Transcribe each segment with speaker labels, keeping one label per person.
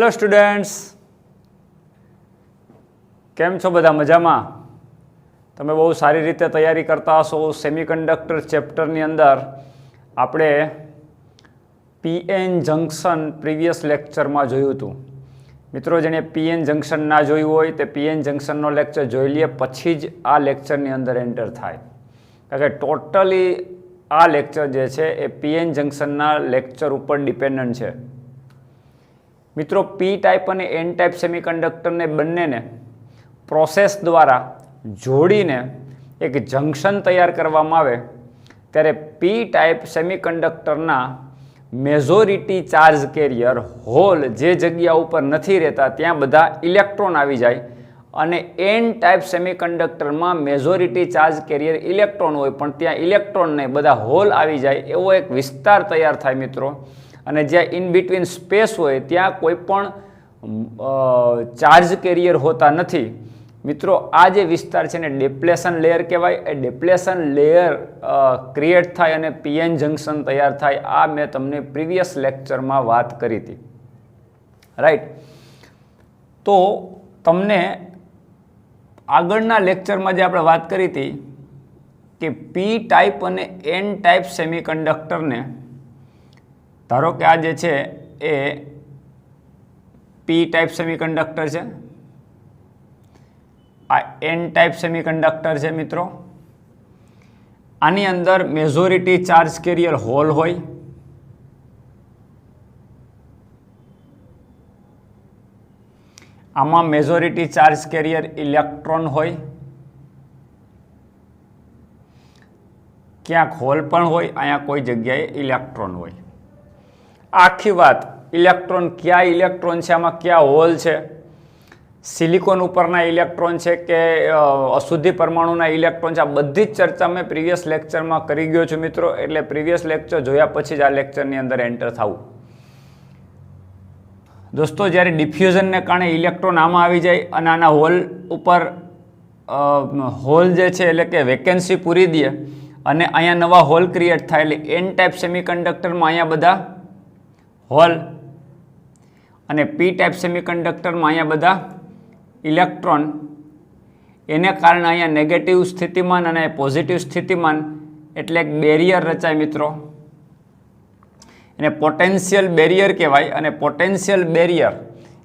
Speaker 1: Hello students, કેમ છો બધા? મજામાં? તમે બહુ સારી રીતે તૈયારી કરતા હશો. સેમિકન્ડક્ટર ચેપ્ટરની અંદર આપણે પીએન જંક્શન પ્રીવિયસ લેક્ચરમાં જોયું હતું. મિત્રો, જેણે પીએન જંક્શન ના જોયું હોય તે પીએન જંક્શનનો લેક્ચર જોઈ લઈએ, પછી જ આ લેક્ચરની અંદર એન્ટર થાય. કારણ કે ટોટલી આ લેક્ચર જે છે એ પીએન જંક્શનના લેક્ચર ઉપર ડિપેન્ડન્ટ છે. મિત્રો, પી ટાઈપ અને એન ટાઈપ સેમિકન્ડક્ટરને બંનેને પ્રોસેસ દ્વારા જોડીને એક જંક્શન તૈયાર કરવામાં આવે ત્યારે પી ટાઈપ સેમિકન્ડક્ટરના મેજોરિટી ચાર્જ કેરિયર હોલ જે જગ્યા ઉપર નથી રહેતા ત્યાં બધા ઇલેક્ટ્રોન આવી જાય, અને એન ટાઈપ સેમિકન્ડક્ટરમાં મેજોરિટી ચાર્જ કેરિયર ઇલેક્ટ્રોન હોય પણ ત્યાં ઇલેક્ટ્રોન નહીં, બધા હોલ આવી જાય એવો એક વિસ્તાર તૈયાર થાય મિત્રો. અને જ્યાં ઇન બિટવીન સ્પેસ હોય ત્યાં કોઈ પણ ચાર્જ કેરિયર હોતા નથી. મિત્રો, આ જે વિસ્તાર છે ને ડિપ્લેશન લેયર કહેવાય. એ ડિપ્લેશન લેયર ક્રિએટ થાય અને પીએન જંક્શન તૈયાર થાય. આ મેં તમને પ્રીવિયસ લેક્ચરમાં વાત કરી હતી, રાઈટ? તો તમને આગળના લેક્ચરમાં જે આપણે વાત કરી હતી કે પી ટાઈપ અને એન ટાઈપ સેમિકન્ડક્ટરને, ધારો કે આ જે છે એ પી ટાઈપ સેમિકન્ડક્ટર છે, આ એન ટાઈપ સેમિકન્ડક્ટર છે મિત્રો. આની અંદર મેજોરિટી ચાર્જ કેરિયર હોલ હોય, આમાં મેજોરિટી ચાર્જ કેરિયર ઇલેક્ટ્રોન હોય, ક્યાંક હોલ પણ હોય, અહીંયા કોઈ જગ્યાએ ઇલેક્ટ્રોન હોય. આખી વાત ઇલેક્ટ્રોન, ક્યાં ઇલેક્ટ્રોન છે, આમાં ક્યાં હોલ છે, સિલિકોન ઉપરના ઇલેક્ટ્રોન છે કે અશુદ્ધિ પરમાણુના ઇલેક્ટ્રોન છે, આ બધી જ ચર્ચા મેં પ્રીવિયસ લેક્ચરમાં કરી ગયો છું મિત્રો. એટલે પ્રીવિયસ લેક્ચર જોયા પછી જ આ લેક્ચરની અંદર એન્ટર થવું. દોસ્તો, જ્યારે ડિફ્યુઝનને કારણે ઇલેક્ટ્રોન આમાં આવી જાય અને આના હોલ ઉપર હોલ જે છે એટલે કે વેકેન્સી પૂરી દે અને અહીંયા નવા હોલ ક્રિએટ થાય, એટલે એન ટાઈપ સેમિકન્ડક્ટરમાં અહીંયા બધા હોલ અને પી ટાઈપ સેમિકન્ડક્ટરમાં અહીંયા બધા ઇલેક્ટ્રોન. એને કારણે અહીંયા નેગેટિવ સ્થિતિમાન અને પોઝિટિવ સ્થિતિમાન એટલે એક બેરિયર રચાય મિત્રો. એને પોટેન્શિયલ બેરિયર કહેવાય. અને પોટેન્શિયલ બેરિયર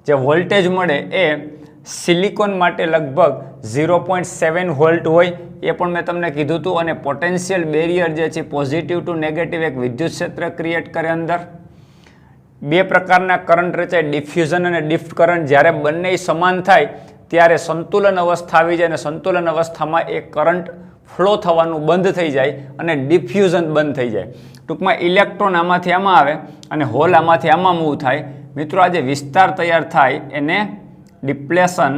Speaker 1: જે વોલ્ટેજ મળે એ સિલિકોન માટે લગભગ 0.7 વોલ્ટ હોય, એ પણ મેં તમને કીધું હતું. અને પોટેન્શિયલ બેરિયર જે છે પોઝિટિવ ટુ નેગેટિવ એક વિદ્યુત ક્ષેત્ર ક્રિએટ કરે અંદર. બે પ્રકારના કરંટ રચાય, ડિફ્યુઝન અને ડિફ્ટ કરંટ. જ્યારે બંને સમાન થાય ત્યારે સંતુલન અવસ્થા આવી જાય, અને સંતુલન અવસ્થામાં એક કરંટ ફ્લો થવાનું બંધ થઈ જાય અને ડિફ્યુઝન બંધ થઈ જાય. ટૂંકમાં ઇલેક્ટ્રોન આમાંથી આમાં આવે અને હોલ આમાંથી આમાં મૂવ થાય. મિત્રો, આ જે વિસ્તાર તૈયાર થાય એને ડિપ્લેશન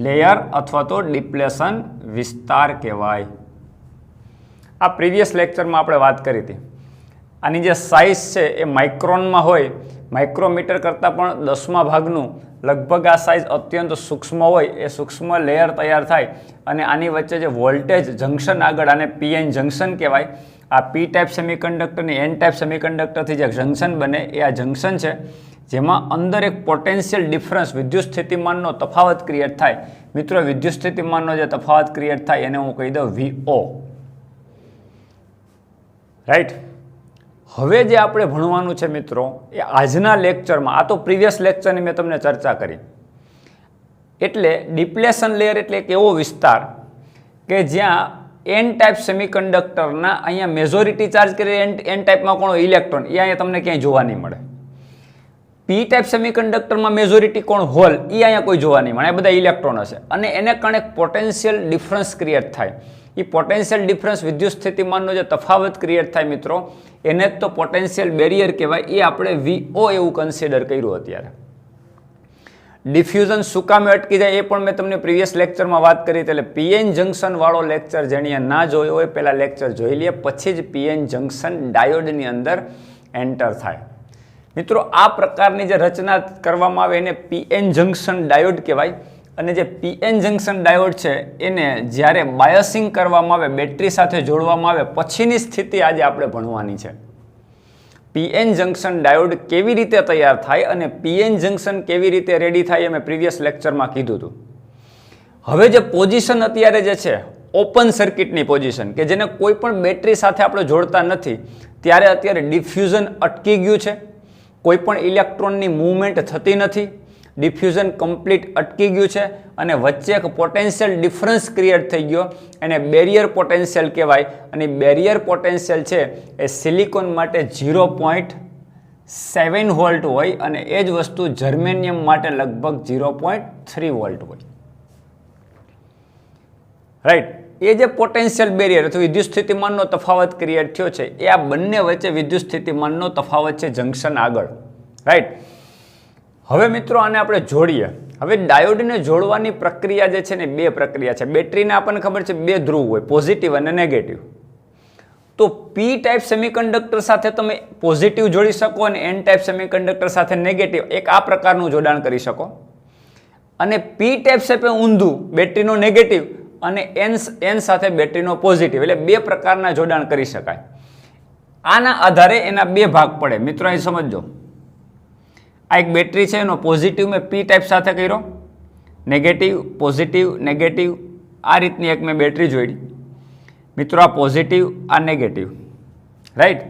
Speaker 1: લેયર અથવા તો ડિપ્લેશન વિસ્તાર કહેવાય. આ પ્રીવિયસ લેક્ચરમાં આપણે વાત કરી હતી. આની જે સાઇઝ છે એ માઇક્રોનમાં હોય, માઇક્રોમીટર કરતાં પણ 10મા ભાગનું લગભગ આ સાઇઝ અત્યંત સૂક્ષ્મ હોય. એ સૂક્ષ્મ લેયર તૈયાર થાય અને આની વચ્ચે જે વોલ્ટેજ જંક્શન આગળ, આને પીએન જંક્શન કહેવાય. આ પી ટાઈપ સેમિકન્ડક્ટર અને એન ટાઈપ સેમિકન્ડક્ટરથી જે જંક્શન બને એ આ જંક્શન છે, જેમાં અંદર એક પોટેન્શિયલ ડિફરન્સ વિદ્યુત સ્થિતિમાનનો તફાવત ક્રિએટ થાય. મિત્રો, વિદ્યુત સ્થિતિમાનનો જે તફાવત ક્રિએટ થાય એને હું કહી દઉં VO, રાઈટ? હવે જે આપણે ભણવાનું છે મિત્રો એ આજના લેક્ચરમાં, આ તો પ્રીવિયસ લેક્ચરની મેં તમને ચર્ચા કરી. એટલે ડિપ્લેશન લેયર એટલે એક એવો વિસ્તાર કે જ્યાં એન ટાઈપ સેમિકન્ડક્ટરના અહીંયા મેજોરિટી ચાર્જ કરી એન ટાઈપમાં કોણ ઇલેક્ટ્રોન, એ અહીંયા તમને ક્યાંય જોવા નહીં મળે. પી ટાઈપ સેમિકન્ડક્ટરમાં મેજોરિટી કોણ હોલ, એ અહીંયા કોઈ જોવા નહીં મળે, એ બધા ઇલેક્ટ્રોન હશે. અને એને કારણે પોટેન્શિયલ ડિફરન્સ ક્રિએટ થાય. એ પોટેન્શિયલ ડિફરન્સ વિદ્યુત સ્થિતિમાનનો જે તફાવત ક્રિએટ થાય મિત્રો, એને જ તો પોટેન્શિયલ બેરિયર કહેવાય. એ આપણે VO એવું કન્સિડર કર્યું અત્યારે. ડિફ્યુઝન શું કામે અટકી જાય એ પણ મેં તમને પ્રીવિયસ લેક્ચરમાં વાત કરી. એટલે પીએન જંક્શન વાળો લેક્ચર જેણે ના જોયો હોય પહેલાં લેક્ચર જોઈ લે, પછી જ પીએન જંક્શન ડાયોડની અંદર એન્ટર થાય. મિત્રો, આ પ્રકારની જે રચના કરવામાં આવે એને પીએન જંક્શન ડાયોડ કહેવાય. અને જે પીએન જંક્શન ડાયોડ છે એને જ્યારે બાયસિંગ કરવામાં આવે, બેટરી સાથે જોડવામાં આવે પછીની સ્થિતિ આજે આપણે ભણવાની છે. પીએન જંક્શન ડાયોડ કેવી રીતે તૈયાર થાય અને પીએન જંક્શન કેવી રીતે રેડી થાય એ મેં પ્રીવિયસ લેક્ચરમાં કીધું હતું. હવે જે પોઝિશન અત્યારે જે છે ઓપન સર્કિટની પોઝિશન કે જેને કોઈ પણ બેટરી સાથે આપણે જોડતા નથી, ત્યારે અત્યારે ડિફ્યુઝન અટકી ગયું છે, કોઈ પણ ઇલેક્ટ્રોનની મૂવમેન્ટ થતી નથી, ડિફ્યુઝન કમ્પ્લીટ અટકી ગયું છે અને વચ્ચે એક પોટેન્શિયલ ડિફરન્સ ક્રિએટ થઈ ગયો, એને બેરિયર પોટેન્શિયલ કહેવાય. અને બેરિયર પોટેન્શિયલ છે એ સિલિકોન માટે 0.7 વોલ્ટ હોય અને એ જ વસ્તુ જર્મેનિયમ માટે લગભગ 0.3 વોલ્ટ હોય. રાઈટ, એ જે પોટેન્શિયલ બેરિયર અથવા વિદ્યુત સ્થિતિમાનનો તફાવત ક્રિએટ થયો છે એ આ બંને વચ્ચે વિદ્યુત સ્થિતિમાનનો તફાવત છે જંક્શન આગળ. રાઈટ, હવે મિત્રો આને આપણે જોડીએ. હવે ડાયોડને જોડવાની પ્રક્રિયા જે છે ને બે પ્રક્રિયા છે. બેટરીને આપણને ખબર છે બે ધ્રુવ હોય, પોઝિટિવ અને નેગેટિવ. તો પી ટાઈપ સેમિકન્ડક્ટર સાથે તમે પોઝિટિવ જોડી શકો અને એન ટાઈપ સેમિકન્ડક્ટર સાથે નેગેટિવ, એક આ પ્રકારનું જોડાણ કરી શકો. અને પી ટાઈપ છે ઊંધું, બેટરીનો નેગેટિવ અને એન સાથે બેટરીનો પોઝિટિવ, એટલે બે પ્રકારના જોડાણ કરી શકાય. આના આધારે એના બે ભાગ પડે. મિત્રો અહીં સમજો, આ એક બેટરી છે, એનો પોઝિટિવ મેં પી ટાઈપ સાથે કર્યો, નેગેટિવ પોઝિટિવ નેગેટિવ, આ રીતની એક મેં બેટરી જોડી. મિત્રો આ પોઝિટિવ આ નેગેટિવ. રાઈટ,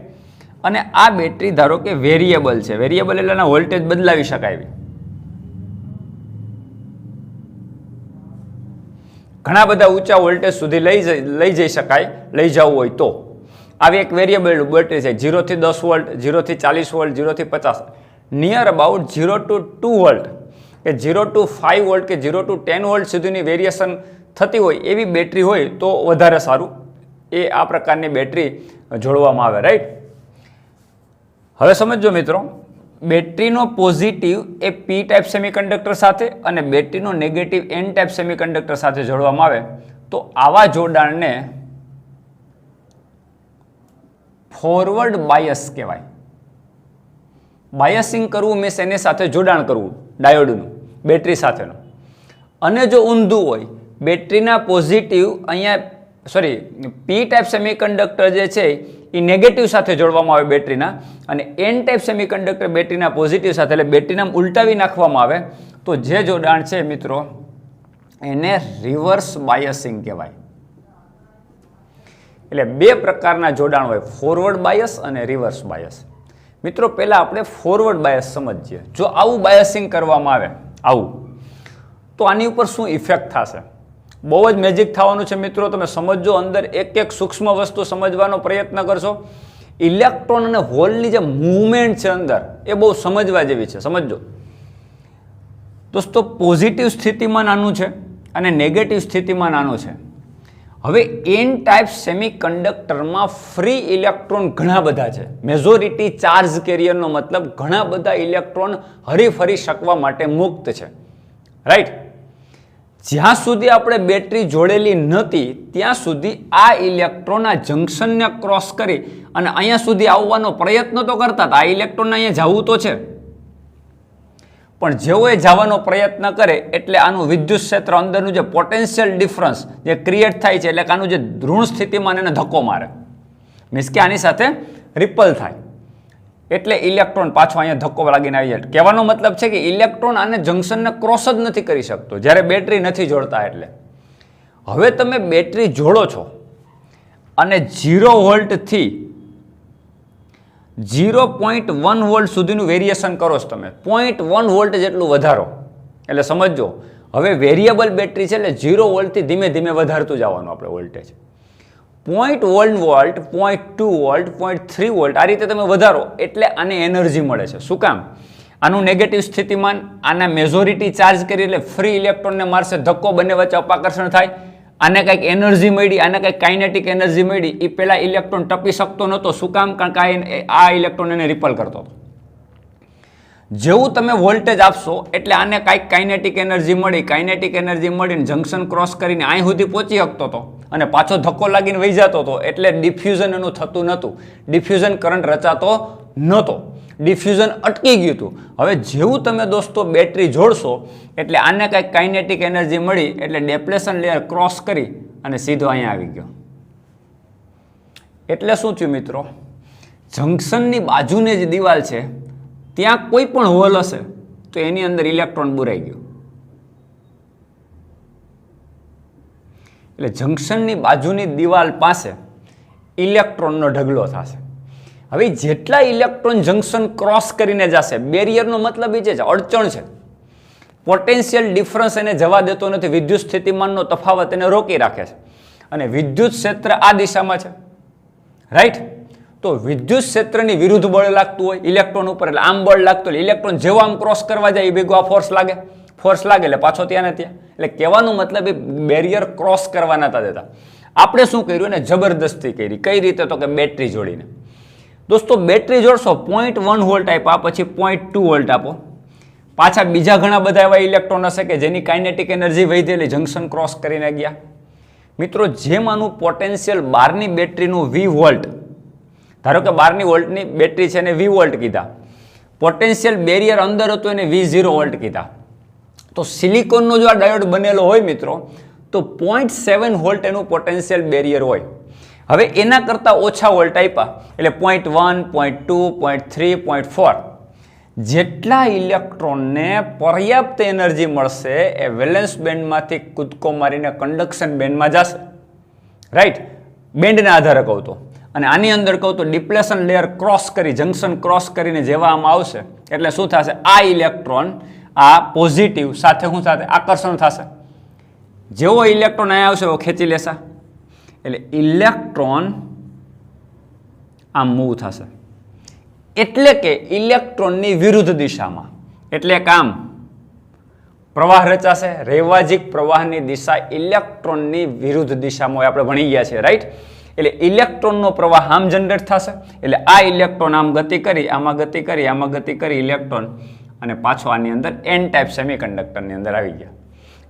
Speaker 1: અને આ બેટરી ધારો કે વેરિયેબલ છે. વેરિયેબલ એટલે એના વોલ્ટેજ બદલાવી શકાય. ઘણા બધા ઊંચા વોલ્ટેજ સુધી લઈ જઈ શકાય, લઈ જવું હોય તો. આવી એક વેરિયેબલ બેટરી છે, 0 થી 10 વોલ્ટ, 0 થી 40 વોલ્ટ, 0 થી 50, નિયર અબાઉટ 0 to 2 વોલ્ટ કે 0 to 5 વોલ્ટ કે 0 to 10 વોલ્ટ સુધીની વેરિએશન થતી હોય એવી બેટરી હોય તો વધારે સારું. એ આ પ્રકારની બેટરી જોડવામાં આવે. રાઈટ, હવે સમજો મિત્રો, બેટરીનો પોઝિટિવ એ પી ટાઈપ સેમિકન્ડક્ટર સાથે અને બેટરીનો નેગેટિવ એન ટાઈપ સેમિકન્ડક્ટર સાથે જોડવામાં આવે તો આવા જોડાણને ફોરવર્ડ બાયસ કહેવાય. બાયસિંગ કરવું મીન્સ એની સાથે જોડાણ કરવું ડાયોડનું બેટરી સાથેનું. અને જો ઊંધું હોય, બેટરીના પોઝિટિવ અહીંયા પી ટાઈપ સેમિકન્ડક્ટર જે છે એ નેગેટિવ સાથે જોડવામાં આવે બેટરીના, અને એન ટાઈપ સેમિકન્ડક્ટર બેટરીના પોઝિટિવ સાથે, એટલે બેટરીના ઉલટાવી નાખવામાં આવે તો જે જોડાણ છે મિત્રો એને રિવર્સ બાયસિંગ કહેવાય. એટલે બે પ્રકારના જોડાણ હોય, ફોરવર્ડ બાયસ અને રિવર્સ બાયસ. મિત્રો પહેલાં આપણે ફોરવર્ડ બાયસ સમજીએ. જો આવું બાયસિંગ કરવામાં આવે આવું, તો આની ઉપર શું ઇફેક્ટ થશે? બહુ જ મેજિક થવાનું છે મિત્રો. તમે સમજો, અંદર એક એક સૂક્ષ્મ વસ્તુ સમજવાનો પ્રયત્ન કરશો. ઇલેક્ટ્રોન અને હોલની જે મૂવમેન્ટ છે અંદર એ બહુ સમજવા જેવી છે. સમજો દોસ્તો, પોઝિટિવ સ્થિતિમાન આનું છે અને નેગેટિવ સ્થિતિમાન આનું છે. હવે એન ટાઈપ સેમિકન્ડક્ટરમાં ફ્રી ઇલેક્ટ્રોન ઘણા બધા છે. મેજોરિટી ચાર્જ કેરિયરનો મતલબ ઘણા બધા ઇલેક્ટ્રોન હરીફરી શકવા માટે મુક્ત છે. રાઈટ, જ્યાં સુધી આપણે બેટરી જોડેલી નહોતી ત્યાં સુધી આ ઇલેક્ટ્રોન આ જંક્શનને ક્રોસ કરી અને અહીંયા સુધી આવવાનો પ્રયત્ન તો કરતા હતા. આ ઇલેક્ટ્રોનને અહીંયા જવું તો છે, પણ જેવો એ જવાનો પ્રયત્ન કરે એટલે આનું વિદ્યુત ક્ષેત્ર અંદરનું જે પોટેન્શિયલ ડિફરન્સ જે ક્રિએટ થાય છે, એટલે કે આનું જે ઋણ સ્થિતિમાન એને ધક્કો મારે, મીન્સ કે આની સાથે રિપલ થાય, એટલે ઇલેક્ટ્રોન પાછો અહીંયા ધક્કો લાગીને આવી જાય. કહેવાનો મતલબ છે કે ઇલેક્ટ્રોન આને જંક્શનને ક્રોસ જ નથી કરી શકતો જ્યારે બેટરી નથી જોડતા. એટલે હવે તમે બેટરી જોડો છો અને 0 વોલ્ટથી 0.1 વોલ્ટ સુધીનું વેરિએશન કરો છો તમે, 0.1 વોલ્ટ જેટલું વધારો. એટલે સમજો, હવે વેરિયેબલ બેટરી છે એટલે 0 વોલ્ટથી ધીમે ધીમે વધારતું જવાનું આપણે વોલ્ટેજ. 0.1 વોલ્ટ, 0.2 વોલ્ટ, 0.3 વોલ્ટ, આ રીતે તમે વધારો એટલે આને એનર્જી મળે છે. શું કામ? આનું નેગેટિવ સ્થિતિમાન આના મેજોરિટી ચાર્જ કરી એટલે ફ્રી ઇલેક્ટ્રોનને મારશે, ધક્કો, બંને વચ્ચે અપાકર્ષણ થાય, આને કંઈક એનર્જી મળી, આને કંઈક કાઇનેટિક એનર્જી મળી. એ પહેલાં ઇલેક્ટ્રોન ટપી શકતો નહોતો. શું કામ? કારણ કે આ ઇલેક્ટ્રોન એને રિપલ કરતો હતો. જેવું તમે વોલ્ટેજ આપશો એટલે આને કાંઈક કાઇનેટિક એનર્જી મળી, કાઇનેટિક એનર્જી મળીને જંક્શન ક્રોસ કરીને અહીં સુધી પહોંચી શકતો હતો અને પાછો ધક્કો લાગીને વહી જતો હતો. એટલે ડિફ્યુઝન એનું થતું નહોતું, ડિફ્યુઝન કરંટ રચાતો નહોતો, ડિફ્યુઝન અટકી ગયું હતું. હવે જેવું તમે દોસ્તો બેટરી જોડશો એટલે આને કાંઈક કાઇનેટિક એનર્જી મળી એટલે ડેપ્લેશન લેયર ક્રોસ કરી અને સીધો અહીંયા આવી ગયો. એટલે શું થયું મિત્રો જંક્શનની બાજુની જે દિવાલ છે ત્યાં કોઈ પણ હોલ હશે તો એની અંદર ઇલેક્ટ્રોન બુરાઈ ગયો. એટલે જંક્શનની બાજુની દિવાલ પાસે ઇલેક્ટ્રોનનો ઢગલો થશે. હવે જેટલા ઇલેક્ટ્રોન જંક્શન ક્રોસ કરીને જશે, બેરિયરનો મતલબ એ છે અડચણ છે, પોટેન્શિયલ ડિફરન્સ એને જવા દેતો નથી, વિદ્યુત સ્થિતિમાનનો તફાવત એને રોકી રાખે છે. અને વિદ્યુત ક્ષેત્ર આ દિશામાં છે, રાઈટ? તો વિદ્યુત ક્ષેત્રની વિરુદ્ધ બળ લાગતું હોય ઇલેક્ટ્રોન ઉપર, એટલે આમ બળ લાગતું હોય, ઇલેક્ટ્રોન જેવો આમ ક્રોસ કરવા જાય એ ભેગો આ ફોર્સ લાગે એટલે પાછો ત્યાં ને ત્યાં. એટલે કહેવાનો મતલબ એ બેરિયર ક્રોસ કરવા નતા દેતા. આપણે શું કર્યું ને, જબરદસ્તી કરી. કઈ રીતે? તો કે બેટરી જોડીને. દોસ્તો બેટરી જોડશો, 0.1 વોલ્ટ આપ્યા, પછી 0.2 વોલ્ટ આપો, પાછા બીજા ઘણા બધા એવા ઇલેક્ટ્રોન હશે કે જેની કાઇનેટિક એનર્જી વધેલી જંક્શન ક્રોસ કરીને ગયા. મિત્રો, જેમાંનું પોટેન્શિયલ 12ની બેટરીનું 20 વોલ્ટ, ધારો કે 12ની વોલ્ટની બેટરી છે એને 20 વોલ્ટ કીધા, પોટેન્શિયલ બેરિયર અંદર હતું એને 0 વોલ્ટ કીધા. તો સિલિકોનનો જો આ ડાયોડ બનેલો હોય મિત્રો, તો 0.7 વોલ્ટ એનું પોટેન્શિયલ બેરિયર હોય. હવે એના કરતાં ઓછા વોલ્ટ આપ્યા એટલે 0.1, 0.2, 0.3, 0.4 જેટલા ઇલેક્ટ્રોનને પર્યાપ્ત એનર્જી મળશે એ વેલેન્સ બેન્ડમાંથી કૂદકો મારીને કન્ડક્શન બેન્ડમાં જશે, રાઈટ? બેન્ડના આધારે કહું તો. અને આની અંદર કહું તો ડિપ્લેશન લેયર ક્રોસ કરી, જંક્શન ક્રોસ કરીને જેવા આમાં આવશે એટલે શું થશે, આ ઇલેક્ટ્રોન આ પોઝિટિવ સાથે શું થશે, આકર્ષણ થશે. જેવો ઇલેક્ટ્રોન અહીંયા આવશે એવો ખેંચી લેશે, એટલે ઇલેક્ટ્રોન આમ મૂવ થશે. એટલે કે ઇલેક્ટ્રોનની વિરુદ્ધ દિશામાં, એટલે કામ પ્રવાહ રચાશે. રૈવાજિક પ્રવાહની દિશા ઇલેક્ટ્રોનની વિરુદ્ધ દિશામાં આપણે ભણી ગયા છે, રાઈટ? એટલે ઇલેક્ટ્રોનનો પ્રવાહ આમ જનરેટ થશે, એટલે આ ઇલેક્ટ્રોન આમ ગતિ કરી, આમાં ગતિ કરી, આમાં ગતિ કરી ઇલેક્ટ્રોન, અને પાછો આની અંદર એન ટાઈપ સેમિકન્ડક્ટરની અંદર આવી ગયા.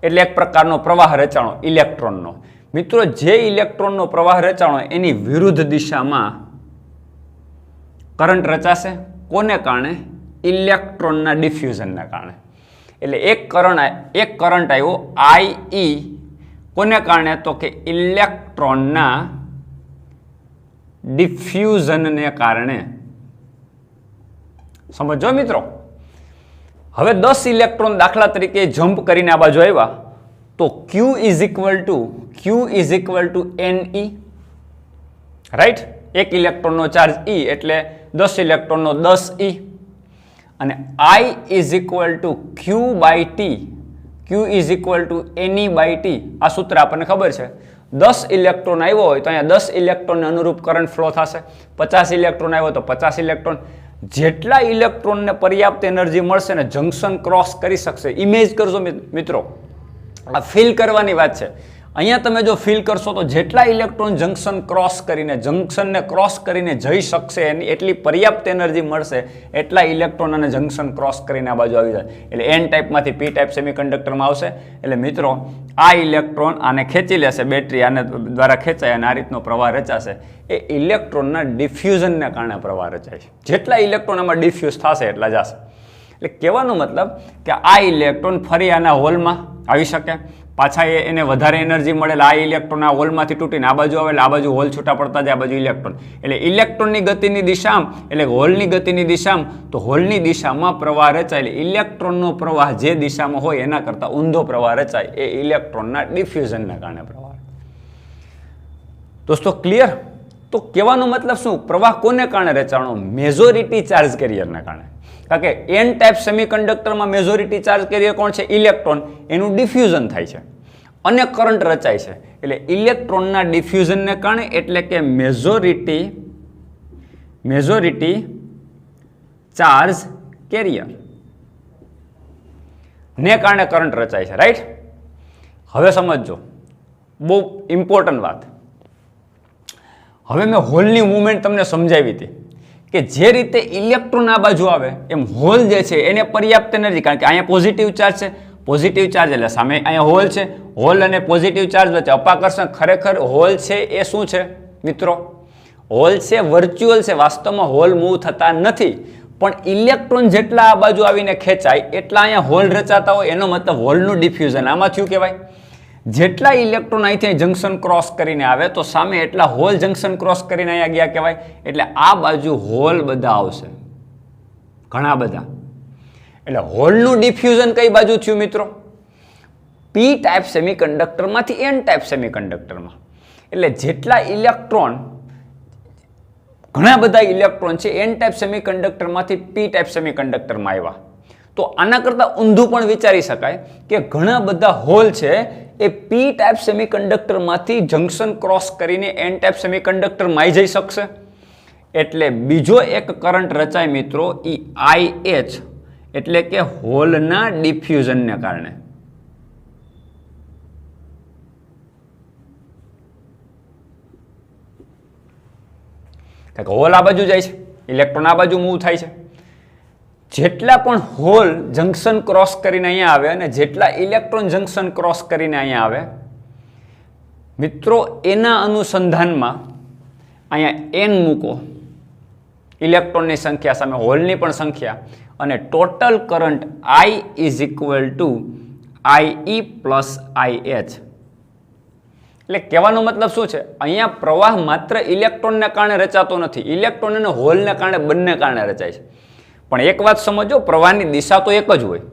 Speaker 1: એટલે એક પ્રકારનો પ્રવાહ રચાણો ઇલેક્ટ્રોનનો. મિત્રો, જે ઇલેક્ટ્રોનનો પ્રવાહ રચાણો એની વિરુદ્ધ દિશામાં કરંટ રચાશે. કોને કારણે? ઇલેક્ટ્રોનના ડિફ્યુઝનના કારણે. એટલે એક કરંટ આવ્યો આઈ, કોને કારણે? તો કે ઇલેક્ટ્રોનના ડિફ્યુઝનને કારણે. સમજો મિત્રો. હવે 10 ઇલેક્ટ્રોન દાખલા તરીકે જમ્પ કરીને આ બાજુ આવ્યા તો Q is equal to Ne, right? એક ઇલેક્ટ્રોનનો ચાર્જ E એટલે 10 ઇલેક્ટ્રોનનો 10E, અને I is equal to Q by T, Q is equal to Ne by T. આ સૂત્ર આપણને ખબર છે. 10 ઇલેક્ટ્રોન આવ્યો હોય તો અહીંયા 10 ઇલેક્ટ્રોનને અનુરૂપ કરંટ ફ્લો થશે. 50 ઇલેક્ટ્રોન આવ્યો તો 50 ઇલેક્ટ્રોન. જેટલા ઇલેક્ટ્રોનને પર્યાપ્ત એનર્જી મળશે ને જંક્શન ક્રોસ કરી શકશે. ઇમેજ કરજો મિત્રો, આ ફીલ કરવાની વાત છે. અહીંયા તમે જો ફીલ કરશો તો જેટલા ઇલેક્ટ્રોન જંક્શનને ક્રોસ કરીને જઈ શકશે એની એટલી પર્યાપ્ત એનર્જી મળશે, એટલા ઇલેક્ટ્રોન અને જંક્શન ક્રોસ કરીને આ બાજુ આવી જાય. એટલે એન ટાઈપમાંથી પી ટાઈપ સેમિકન્ડક્ટરમાં આવશે. એટલે મિત્રો, આ ઇલેક્ટ્રોન આને ખેંચી લેશે, બેટરી આને દ્વારા ખેંચાય અને આ રીતનો પ્રવાહ રચાશે. એ ઇલેક્ટ્રોનના ડિફ્યુઝનને કારણે પ્રવાહ રચાય છે. જેટલા ઇલેક્ટ્રોન આમાં ડિફ્યુઝ થશે એટલા જશે. એટલે કહેવાનો મતલબ કે આ ઇલેક્ટ્રોન ફરી આના હોલમાં આવી શકે, પાછા એને વધારે એનર્જી મળે, આ ઇલેક્ટ્રોન આ હોલમાંથી તૂટીને આ બાજુ આવે એટલે આ બાજુ હોલ છૂટા પડતા જાય, આ બાજુ ઇલેક્ટ્રોન. એટલે ઇલેક્ટ્રોનની ગતિની દિશામાં, એટલે હોલની ગતિની દિશામાં, તો હોલની દિશામાં પ્રવાહ રચાય. એટલે ઇલેક્ટ્રોનનો પ્રવાહ જે દિશામાં હોય એના કરતાં ઊંધો પ્રવાહ રચાય એ ઇલેક્ટ્રોનના ડિફ્યુઝનના કારણે પ્રવાહ. દોસ્તો ક્લિયર? તો કહેવાનો મતલબ શું? પ્રવાહ કોને કારણે રચાણો? મેજોરિટી ચાર્જ કેરિયરને કારણે. કારણ કે એન ટાઈપ સેમિકન્ડક્ટરમાં મેજોરિટી ચાર્જ કેરિયર કોણ છે? ઇલેક્ટ્રોન. એનું ડિફ્યુઝન થાય છે અને કરંટ રચાય છે. એટલે ઇલેક્ટ્રોનના ડિફ્યુઝનને કારણે, એટલે કે મેજોરિટી ચાર્જ કેરિયર ને કારણે કરંટ રચાય છે, રાઈટ? હવે સમજો, બહુ ઇમ્પોર્ટન્ટ વાત. હવે મેં હોલની મૂવમેન્ટ તમને સમજાવી હતી કે જે રીતે ઇલેક્ટ્રોન આ બાજુ આવે એમ હોલ જે છે એને પર્યાપ્ત એનર્જી, કારણ કે અહીંયા પોઝિટિવ ચાર્જ છે, પોઝિટિવ ચાર્જ એટલે સામે અહીંયા હોલ છે, હોલ અને પોઝિટિવ ચાર્જ વચ્ચે અપાકર્ષણ. ખરેખર હોલ છે એ શું છે મિત્રો? હોલ છે વર્ચ્યુઅલ છે, વાસ્તવમાં હોલ મૂવ થતા નથી. પણ ઇલેક્ટ્રોન જેટલા આ બાજુ આવીને ખેંચાય એટલા અહીંયા હોલ રચાતા હોય, એનો મતલબ હોલનું ડિફ્યુઝન આમાં થયું કહેવાય. જેટલા ઇલેક્ટ્રોન અહીંથી જંક્શન ક્રોસ કરીને આવે તો સામે એટલા હોલ જંક્શન ક્રોસ કરીને અહીંયા ગયા કહેવાય. એટલે આ બાજુ હોલ બધા આવશે, ઘણા બધા. એટલે હોલનું ડિફ્યુઝન કઈ બાજુ થયું મિત્રો? પી ટાઈપ સેમિકન્ડક્ટરમાંથી એન ટાઈપ સેમિકન્ડક્ટરમાં. એટલે જેટલા ઇલેક્ટ્રોન, ઘણા બધા ઇલેક્ટ્રોન છે એન ટાઈપ સેમિકન્ડક્ટરમાંથી પી ટાઈપ સેમિકન્ડક્ટરમાં આવ્યા. તો આના કરતાં ઊંધું પણ વિચારી શકાય કે ઘણા બધા હોલ છે એ પી ટાઈપ સેમિકન્ડક્ટરમાંથી જંક્શન ક્રોસ કરીને એન ટાઈપ સેમિકન્ડક્ટરમાં જઈ શકશે. એટલે બીજો એક કરંટ રચાય મિત્રો, એ IH, એટલે કે હોલના ડિફ્યુઝનને કારણે. હોલ આ બાજુ જાય છે, ઇલેક્ટ્રોન આ બાજુ મૂવ થાય છે. જેટલા પણ હોલ જંક્શન ક્રોસ કરીને અહીંયા આવે અને જેટલા ઇલેક્ટ્રોન જંક્શન ક્રોસ કરીને અહીંયા આવે મિત્રો, એના અનુસંધાનમાં અહીંયા n મૂકો, ઇલેક્ટ્રોનની સંખ્યા સામે હોલની પણ સંખ્યા, અને total current I is equal two IE plus IH. એટલે કહેવાનો મતલબ શું છે? અહીંયા પ્રવાહ માત્ર ઇલેક્ટ્રોનને કારણે રચાતો નથી, ઇલેક્ટ્રોન અને હોલને કારણે, બંને કારણે રચાય છે. પણ એક વાત સમજો, પ્રવાહની દિશા તો એક જ હોય.